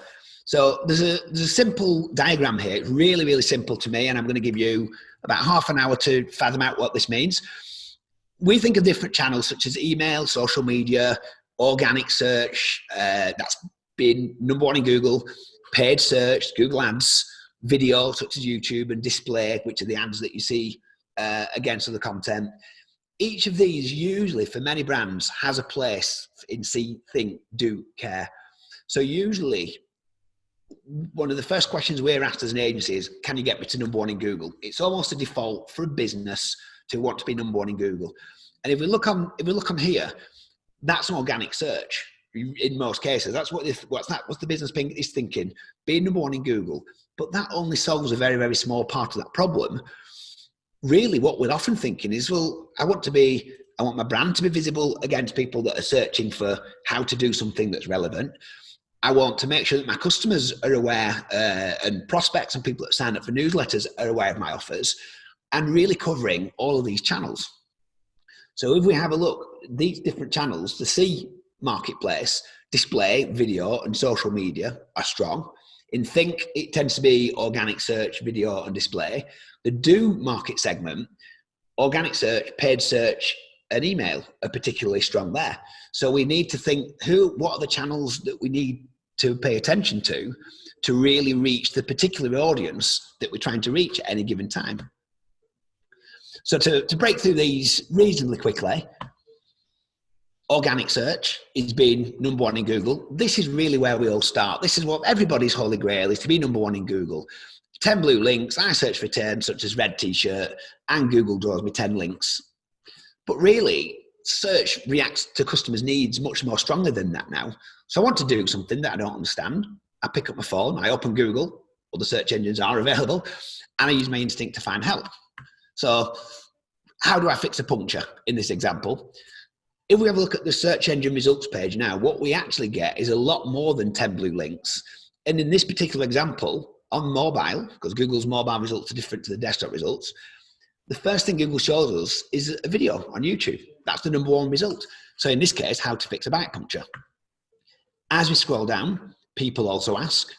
So there's a simple diagram here. It's really, really simple to me, and I'm going to give you about half an hour to fathom out what this means. We think of different channels such as email, social media, organic search, that's been #1 in Google, paid search, Google Ads, video such as YouTube, and display, which are the ads that you see against other content. Each of these usually for many brands has a place in see, think, do, care. So usually one of the first questions we're asked as an agency is, can you get me to #1 in Google? It's almost a default for a business to want to be #1 in Google. And if we look on here, that's an organic search in most cases. That's what what's the business is thinking, being #1 in Google. But that only solves a very, very small part of that problem. Really what we're often thinking is, well, I want my brand to be visible against people that are searching for how to do something that's relevant. I want to make sure that my customers are aware and prospects and people that sign up for newsletters are aware of my offers, and really covering all of these channels. So if we have a look, these different channels, the C marketplace, display, video, and social media are strong. In think, it tends to be organic search, video, and display. The do market segment, organic search, paid search, and email are particularly strong there. So we need to think what are the channels that we need to pay attention to really reach the particular audience that we're trying to reach at any given time. So to break through these reasonably quickly, organic search is being #1 in Google. This is really where we all start. This is what everybody's holy grail is, to be #1 in Google. 10 blue links, I search for terms such as red t-shirt, and Google draws me 10 links. But really, search reacts to customers' needs much more strongly than that now. So I want to do something that I don't understand. I pick up my phone, I open Google, all the search engines are available, and I use my instinct to find help. So how do I fix a puncture in this example? If we have a look at the search engine results page now, what we actually get is a lot more than 10 blue links. And in this particular example, on mobile, because Google's mobile results are different to the desktop results, the first thing Google shows us is a video on YouTube. That's the #1 result. So in this case, how to fix a bike puncture. As we scroll down, people also ask,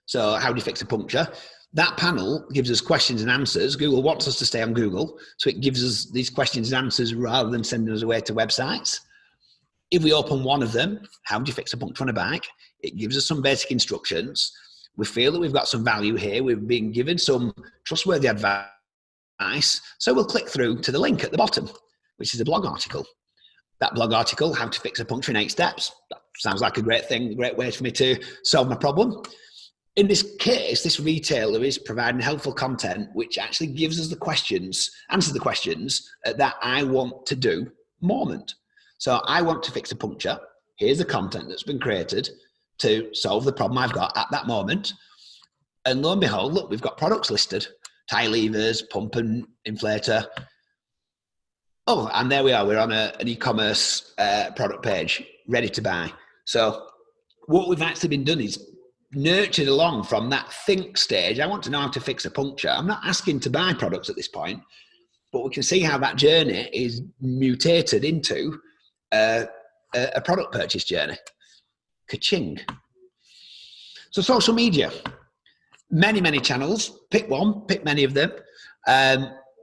so how do you fix a puncture? That panel gives us questions and answers. Google wants us to stay on Google, so it gives us these questions and answers rather than sending us away to websites. If we open one of them, how do you fix a puncture on a bike? It gives us some basic instructions. We feel that we've got some value here. We've been given some trustworthy advice. So we'll click through to the link at the bottom, which is a blog article. That blog article, how to fix a puncture in 8 steps. That sounds like a great thing, a great way for me to solve my problem. In this case, this retailer is providing helpful content, which actually gives us the questions, answers the questions at that I want to do moment. So I want to fix a puncture. Here's the content that's been created to solve the problem I've got at that moment. And lo and behold, look, we've got products listed. Tire levers, pump and inflator. Oh, and there we are. We're on an e-commerce product page, ready to buy. So what we've actually been done is nurtured along from that think stage. I want to know how to fix a puncture. I'm not asking to buy products at this point, but we can see how that journey is mutated into a product purchase journey. Ka-ching. So social media, many channels. Pick one, pick many of them.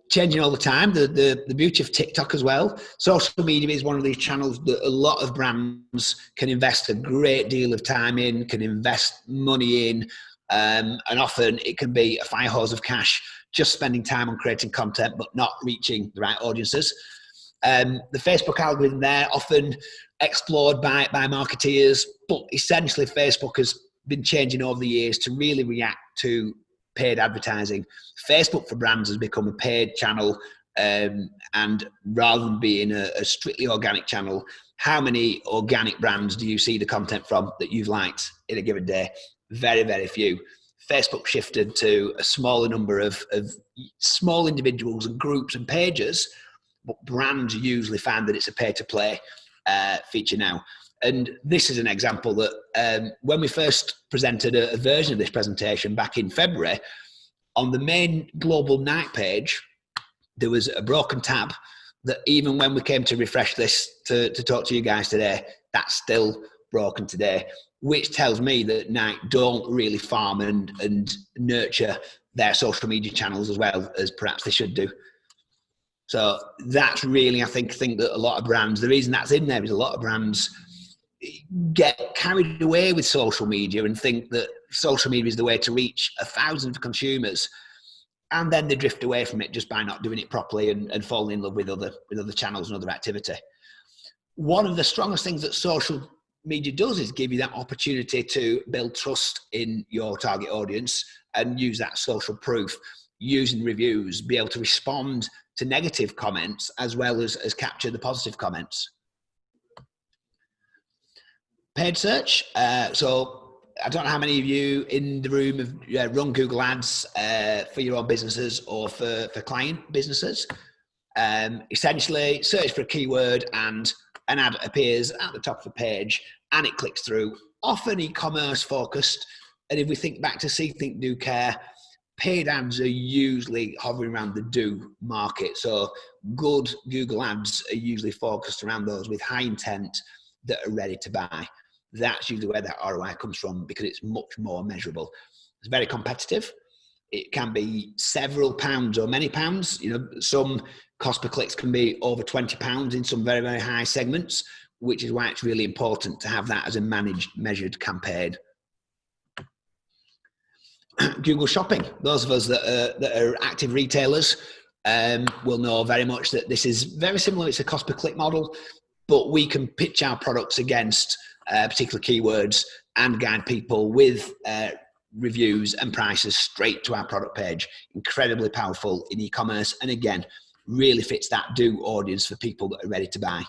Changing all the time. The beauty of TikTok as well. Social media is one of these channels that a lot of brands can invest a great deal of time in, can invest money in, and often it can be a fire hose of cash just spending time on creating content but not reaching the right audiences. The Facebook algorithm there, often explored by marketeers, but essentially Facebook has been changing over the years to really react to paid advertising. Facebook for brands has become a paid channel, and rather than being a strictly organic channel, how many organic brands do you see the content from that you've liked in a given day? Very, very few. Facebook shifted to a smaller number of small individuals and groups and pages, but brands usually find that it's a pay-to-play feature now. And this is an example that when we first presented a version of this presentation back in February, on the main global night page, there was a broken tab that even when we came to refresh this to talk to you guys today, that's still broken today, which tells me that Nike don't really farm and nurture their social media channels as well as perhaps they should do. So that's really, I think that a lot of brands, the reason that's in there is a lot of brands get carried away with social media and think that social media is the way to reach thousands of consumers. And then they drift away from it just by not doing it properly and falling in love with other channels and other activity. One of the strongest things that social media does is give you that opportunity to build trust in your target audience and use that social proof, using reviews, be able to respond to negative comments as well as capture the positive comments. Paid search. So I don't know how many of you in the room have run Google Ads for your own businesses or for client businesses. Essentially, search for a keyword and an ad appears at the top of the page and it clicks through, often e-commerce focused. And if we think back to See, Think, Do, Care, paid ads are usually hovering around the do market. So good Google ads are usually focused around those with high intent that are ready to buy. That's usually where that ROI comes from because it's much more measurable. It's very competitive. It can be several pounds or many pounds. You know, some cost per clicks can be over £20 in some very, very high segments, which is why it's really important to have that as a managed, measured campaign. Google Shopping. Those of us that are active retailers will know very much that this is very similar. It's a cost per click model, but we can pitch our products against particular keywords and guide people with reviews and prices straight to our product page. Incredibly powerful in e-commerce, and again, really fits that do audience for people that are ready to buy.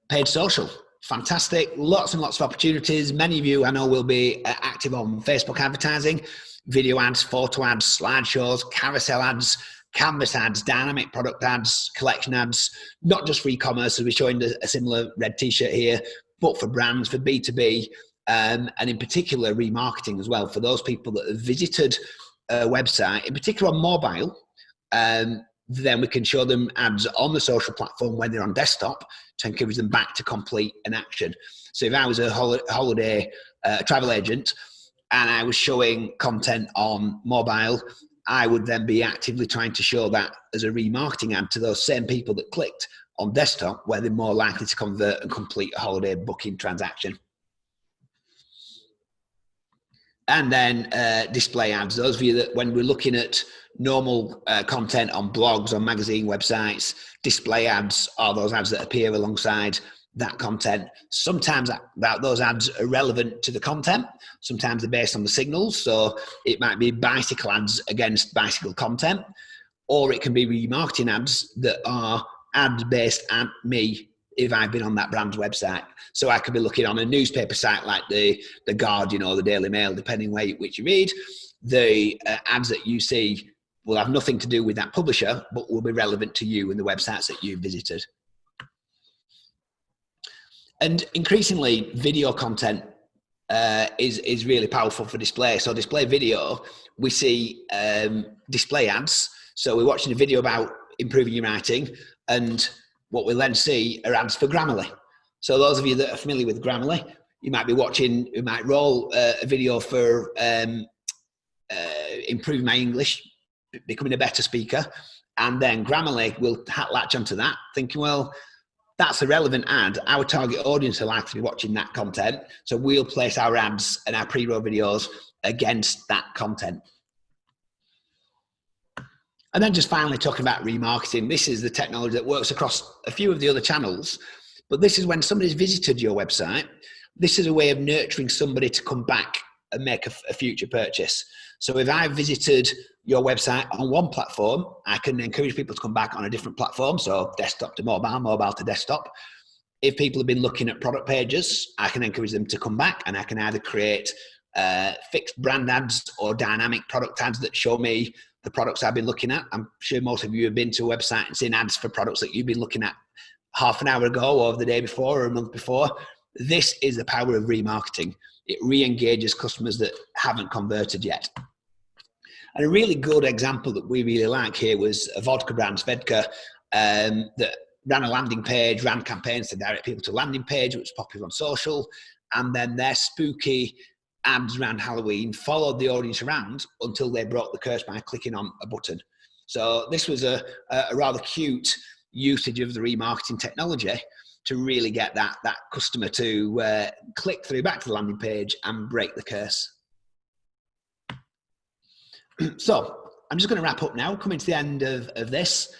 Paid social, fantastic. Lots and lots of opportunities. Many of you I know will be active on Facebook advertising, video ads, photo ads, slideshows, carousel ads, canvas ads, dynamic product ads, collection ads, not just for e-commerce, as we're showing a similar red t-shirt here, but for brands, for B2B, and in particular remarketing as well. For those people that have visited a website, in particular on mobile, then we can show them ads on the social platform when they're on desktop to encourage them back to complete an action. So if I was a holiday travel agent and I was showing content on mobile, I would then be actively trying to show that as a remarketing ad to those same people that clicked on desktop, where they're more likely to convert and complete a holiday booking transaction. And then display ads. Those of you that when we're looking at normal content on blogs, on magazine websites, display ads are those ads that appear alongside that content. Sometimes those ads are relevant to the content. Sometimes they're based on the signals. So it might be bicycle ads against bicycle content, or it can be remarketing ads that are ads based at me if I've been on that brand's website. So I could be looking on a newspaper site like the Guardian or the Daily Mail, depending which you read. The ads that you see will have nothing to do with that publisher, but will be relevant to you and the websites that you've visited. And increasingly, video content is really powerful for display. So display video, we see display ads. So we're watching a video about improving your writing, and what we'll then see are ads for Grammarly. So those of you that are familiar with Grammarly, you might be watching, you might roll a video for improving my English, becoming a better speaker, and then Grammarly will latch onto that, thinking, well, that's a relevant ad. Our target audience are likely to be watching that content, so we'll place our ads and our pre-roll videos against that content. And then just finally talking about remarketing. This is the technology that works across a few of the other channels, but this is when somebody's visited your website. This is a way of nurturing somebody to come back and make a future purchase. So if I've visited your website on one platform, I can encourage people to come back on a different platform. So desktop to mobile, mobile to desktop. If people have been looking at product pages, I can encourage them to come back, and I can either create fixed brand ads or dynamic product ads that show me the products I've been looking at. I'm sure most of you have been to a website and seen ads for products that you've been looking at half an hour ago or the day before or a month before. This is the power of remarketing. It re-engages customers that haven't converted yet. And a really good example that we really like here was a vodka brand, Svedka, that ran a landing page, ran campaigns to direct people to a landing page, which was popular on social. And then their spooky ads around Halloween followed the audience around until they broke the curse by clicking on a button. So this was a rather cute usage of the remarketing technology to really get that customer to click through back to the landing page and break the curse. So I'm just going to wrap up now, coming to the end of this.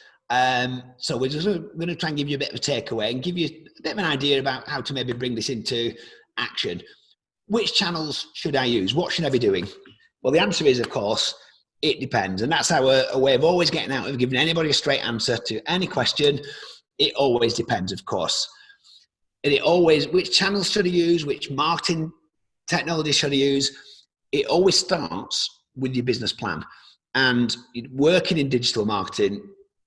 So we're just going to try and give you a bit of a takeaway and give you a bit of an idea about how to maybe bring this into action. Which channels should I use? What should I be doing? Well, the answer is, of course, it depends. And that's our way of always getting out of giving anybody a straight answer to any question. It always depends, of course. And which channels should I use? Which marketing technology should I use? It always starts with your business plan. And working in digital marketing,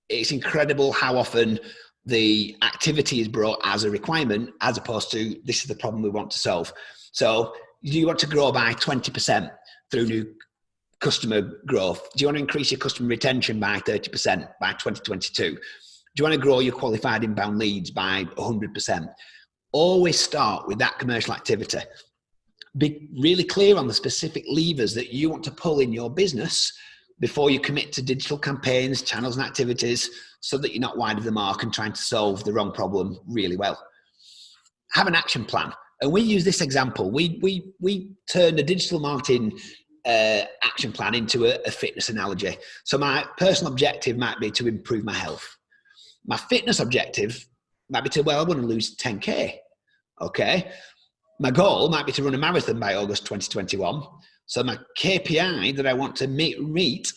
it's incredible how often the activity is brought as a requirement, as opposed to this is the problem we want to solve. So do you want to grow by 20% through new customer growth? Do you want to increase your customer retention by 30% by 2022? Do you want to grow your qualified inbound leads by 100%? Always start with that commercial activity. Be really clear on the specific levers that you want to pull in your business before you commit to digital campaigns, channels and activities, so that you're not wide of the mark and trying to solve the wrong problem really well. Have an action plan. And we use this example. We turned a digital marketing action plan into a fitness analogy. So my personal objective might be to improve my health. My fitness objective might be to, well, I want to lose 10K. Okay. My goal might be to run a marathon by August 2021. So my KPI that I want to meet,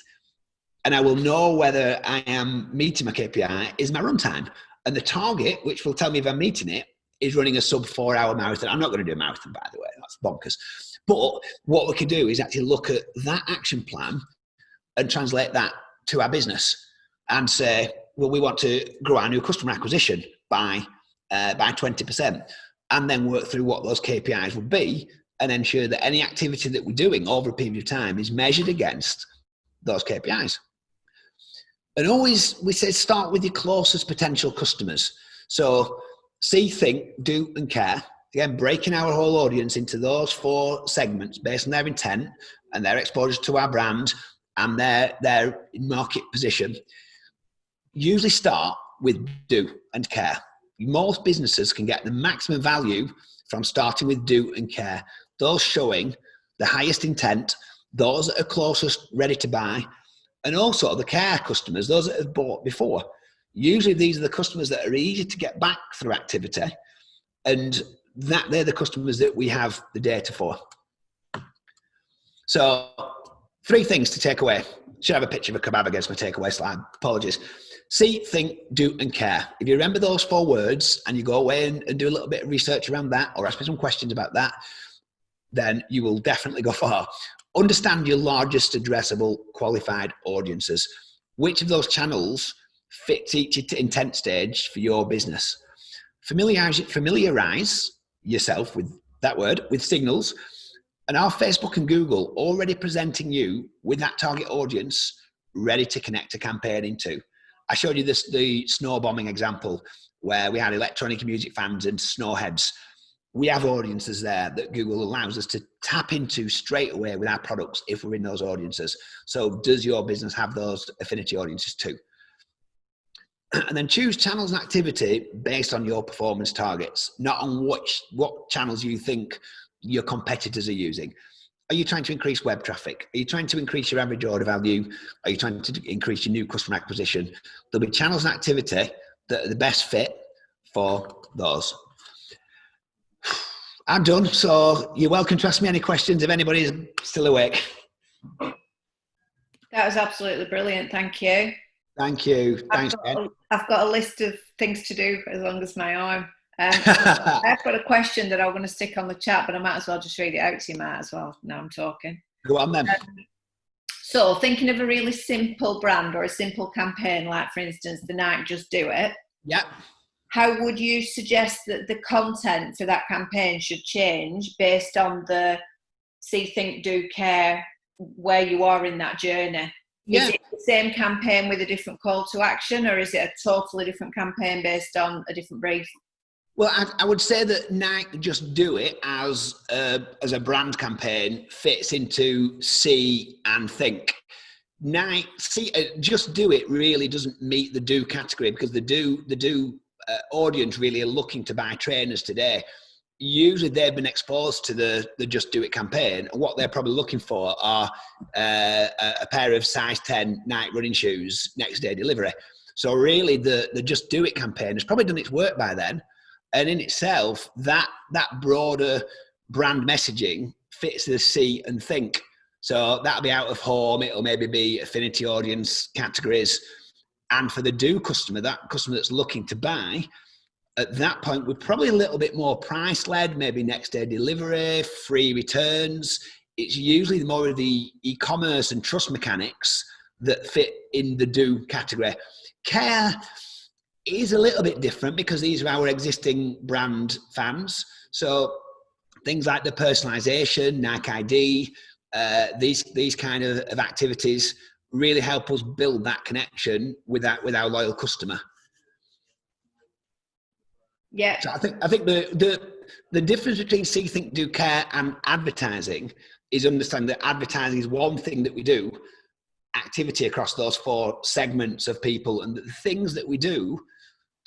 and I will know whether I am meeting my KPI, is my run time. And the target, which will tell me if I'm meeting it, is running a sub 4-hour marathon. I'm not going to do a marathon, by the way. That's bonkers. But what we could do is actually look at that action plan and translate that to our business and say, well, we want to grow our new customer acquisition by 20%, and then work through what those KPIs would be and ensure that any activity that we're doing over a period of time is measured against those KPIs. And always, we say, start with your closest potential customers. So see, think, do, and care. Again, breaking our whole audience into those 4 segments based on their intent and their exposure to our brand and their market position. Usually start with do and care. Most businesses can get the maximum value from starting with do and care. Those showing the highest intent, those that are closest, ready to buy, and also the care customers, those that have bought before. Usually these are the customers that are easy to get back through activity, and that they're the customers that we have the data for. So 3 things to take away. Should have a picture of a kebab against my takeaway slide. Apologies. See, think, do, and care. If you remember those 4 words and you go away and do a little bit of research around that, or ask me some questions about that, then you will definitely go far. Understand your largest addressable qualified audiences. Which of those channels fits each intent stage for your business? Familiarize yourself with that word, with signals, and are Facebook and Google already presenting you with that target audience ready to connect a campaign into? I showed you the snow bombing example where we had electronic music fans and snowheads. We have audiences there that Google allows us to tap into straight away with our products if we're in those audiences. So does your business have those affinity audiences too? And then choose channels and activity based on your performance targets, not on what channels you think your competitors are using. Are you trying to increase web traffic? Are you trying to increase your average order value? Are you trying to increase your new customer acquisition? There'll be channels and activity that are the best fit for those. I'm done, so you're welcome to ask me any questions if anybody's still awake. That was absolutely brilliant. Thank you. Thank you. Thanks, Jen. I've got a list of things to do as long as my arm. I've got a question that I'm going to stick on the chat, but I might as well just read it out to you, Matt, as well. Now I'm talking. Go on then. So thinking of a really simple brand or a simple campaign, like for instance, the Nike Just Do It. Yeah. How would you suggest that the content for that campaign should change based on the see, think, do, care, where you are in that journey? Yeah. Is it the same campaign with a different call to action, or is it a totally different campaign based on a different brief? Well, I would say that Nike Just Do It as a brand campaign fits into see and think. Nike Just Do It really doesn't meet the do category, because the do audience really are looking to buy trainers today. Usually they've been exposed to the Just Do It campaign, and what they're probably looking for are a pair of size 10 Nike running shoes, next day delivery. So really the Just Do It campaign has probably done its work by then. And in itself, that broader brand messaging fits the see and think. So that'll be out of home, it'll maybe be affinity audience categories. And for the do customer, that customer that's looking to buy, at that point, we're probably a little bit more price-led, maybe next day delivery, free returns. It's usually more of the e-commerce and trust mechanics that fit in the do category. Care is a little bit different because these are our existing brand fans. So things like the personalization, Nike ID, these kind of activities really help us build that connection with our loyal customer. Yeah. So I think the difference between see, think, do, care and advertising is understanding that advertising is one thing that we do, activity across those 4 segments of people, and the things that we do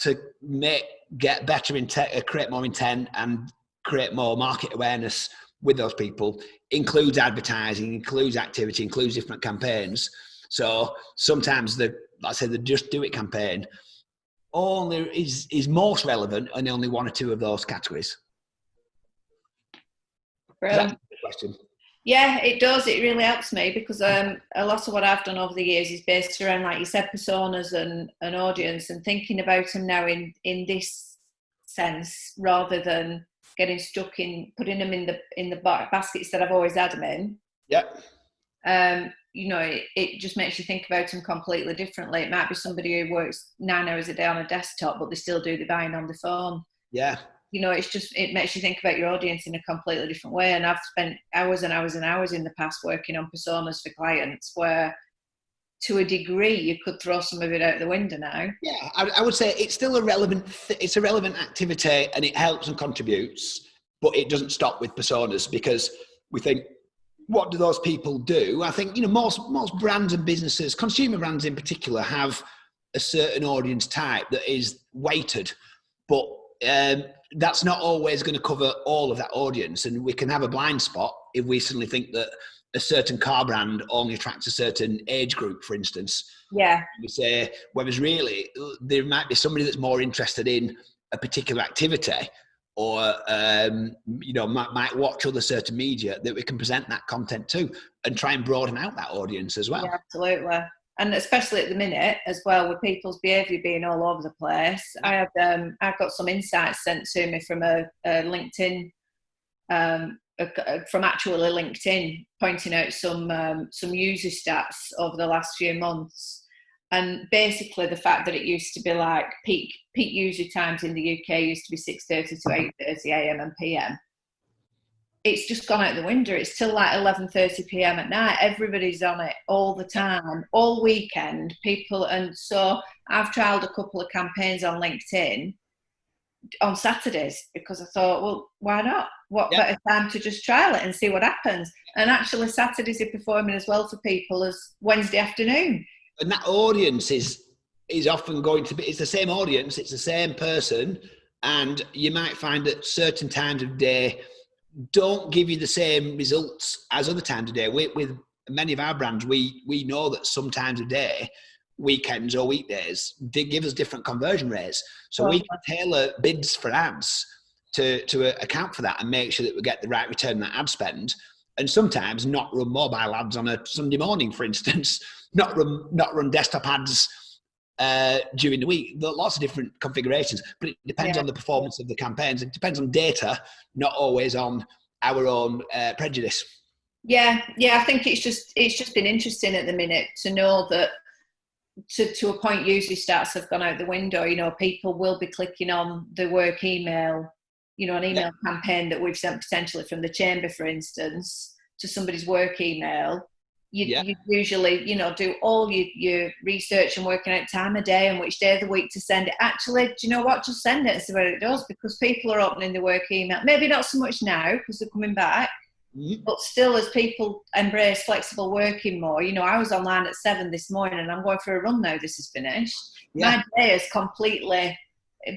to get better intent, create more intent and create more market awareness with those people includes advertising, includes activity, includes different campaigns. So sometimes the Just Do It campaign only is most relevant in only 1 or 2 of those categories. Brilliant. That's a good question. Yeah, it does. It really helps me because a lot of what I've done over the years is based around, like you said, personas and an audience, and thinking about them now in this sense rather than getting stuck in putting them in the baskets that I've always had them in. Yep. It just makes you think about them completely differently. It might be somebody who works 9 hours a day on a desktop, but they still do the buying on the phone. Yeah. It makes you think about your audience in a completely different way. And I've spent hours and hours and hours in the past working on personas for clients where, to a degree, you could throw some of it out the window now. Yeah, I would say it's still a relevant activity, and it helps and contributes, but it doesn't stop with personas, because we think, what do those people do? I think, most brands and businesses, consumer brands in particular, have a certain audience type that is weighted, but that's not always going to cover all of that audience. And we can have a blind spot if we suddenly think that a certain car brand only attracts a certain age group, for instance. Yeah. We say, whereas really there might be somebody that's more interested in a particular activity, or might watch other certain media that we can present that content to and try and broaden out that audience as well. Yeah, absolutely. And especially at the minute as well, with people's behaviour being all over the place, I've got some insights sent to me from a LinkedIn, from actually LinkedIn, pointing out some user stats over the last few months, and basically the fact that it used to be like peak user times in the UK used to be 6:30 to 8:30 AM and PM. It's just gone out the window. It's till like 11:30 PM at night. Everybody's on it all the time, all weekend, people. And so I've trialed a couple of campaigns on LinkedIn on Saturdays, because I thought, well, why not? What better time to just trial it and see what happens? And actually Saturdays are performing as well for people as Wednesday afternoon. And that audience is often going to be, it's the same audience, it's the same person. And you might find at certain times of day, don't give you the same results as other times of day. With many of our brands, we know that some times of day, weekends or weekdays, they give us different conversion rates. So we can tailor bids for ads to account for that and make sure that we get the right return on that ad spend. And sometimes not run mobile ads on a Sunday morning, for instance, not run desktop ads during the week. There are lots of different configurations, but it depends on the performance of the campaigns. It depends on data, not always on our own prejudice. Yeah, I think it's just been interesting at the minute to know that to a point usually stats have gone out the window. You know, people will be clicking on the work email, you know, an email campaign that we've sent potentially from the chamber, for instance, to somebody's work email. You usually, you know, do all your research and working out time of day and which day of the week to send it. Actually, do you know what? Just send it and see what it does, because people are opening the work email. Maybe not so much now because they're coming back, but still, as people embrace flexible working more, you know, I was online at 7 this morning and I'm going for a run now. This is finished. My day is completely,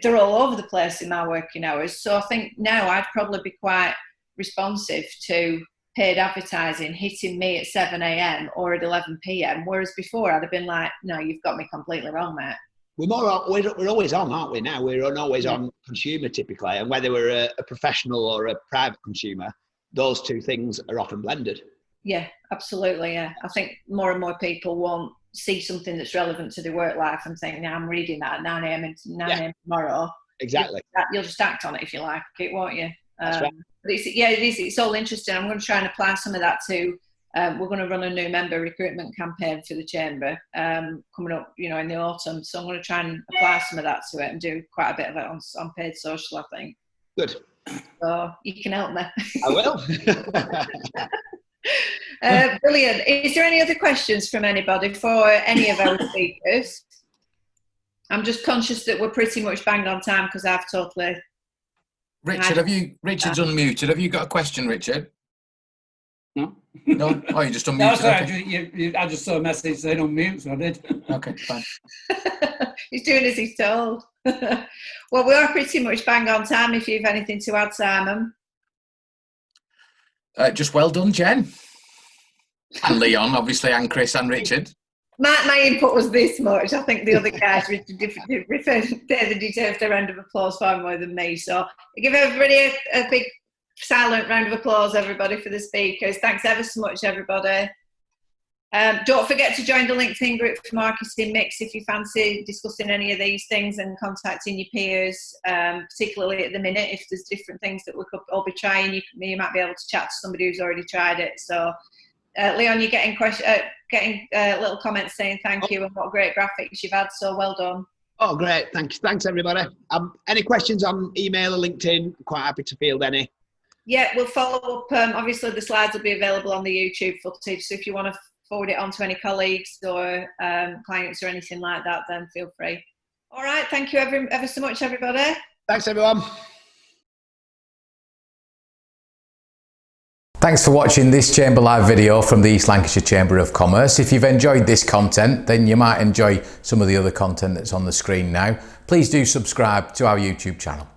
they're all over the place in my working hours. So I think now I'd probably be quite responsive to paid advertising hitting me at 7 a.m. or at 11 p.m. Whereas before I'd have been like, no, you've got me completely wrong, mate. We're always on, aren't we? Now we're an always on consumer typically, and whether we're a professional or a private consumer, those two things are often blended. Yeah, absolutely. Yeah, I think more and more people won't see something that's relevant to their work life and think, "Now I'm reading that at 9 a.m. and 9 a.m. tomorrow." Exactly. You'll just act on it if you like it, won't you? That's right. But it's all interesting. I'm going to try and apply some of that to. We're going to run a new member recruitment campaign for the chamber coming up, you know, in the autumn. So I'm going to try and apply some of that to it and do quite a bit of it on paid social, I think. Good. So you can help me. I will. Brilliant. Is there any other questions from anybody for any of our speakers? I'm just conscious that we're pretty much banged on time because I've totally... Richard's unmuted. Have you got a question, Richard? No. No? Oh, you just unmuted. No, sorry, okay. I just saw a message saying unmute, so I did. Okay, fine. He's doing as he's told. Well, we are pretty much bang on time if you've anything to add, Simon. Just well done, Jen. And Leon, obviously, and Chris and Richard. My input was this much. I think the other guys they deserve their round of applause far more than me. So I give everybody a big silent round of applause, everybody, for the speakers. Thanks ever so much, everybody. Don't forget to join the LinkedIn group for Marketing Mix if you fancy discussing any of these things and contacting your peers, particularly at the minute. If there's different things that we could all be trying, you might be able to chat to somebody who's already tried it. So, Leon, you're getting little comments saying thank you and what great graphics you've had. So well done. Oh, great. Thanks, everybody. Any questions on email or LinkedIn? I'm quite happy to field any. Yeah, we'll follow up. Obviously, the slides will be available on the YouTube footage. So if you want to forward it on to any colleagues or clients or anything like that, then feel free. All right. Thank you ever so much, everybody. Thanks, everyone. Thanks for watching this ChamberLIVE video from the East Lancashire Chamber of Commerce. If you've enjoyed this content, then you might enjoy some of the other content that's on the screen now. Please do subscribe to our YouTube channel.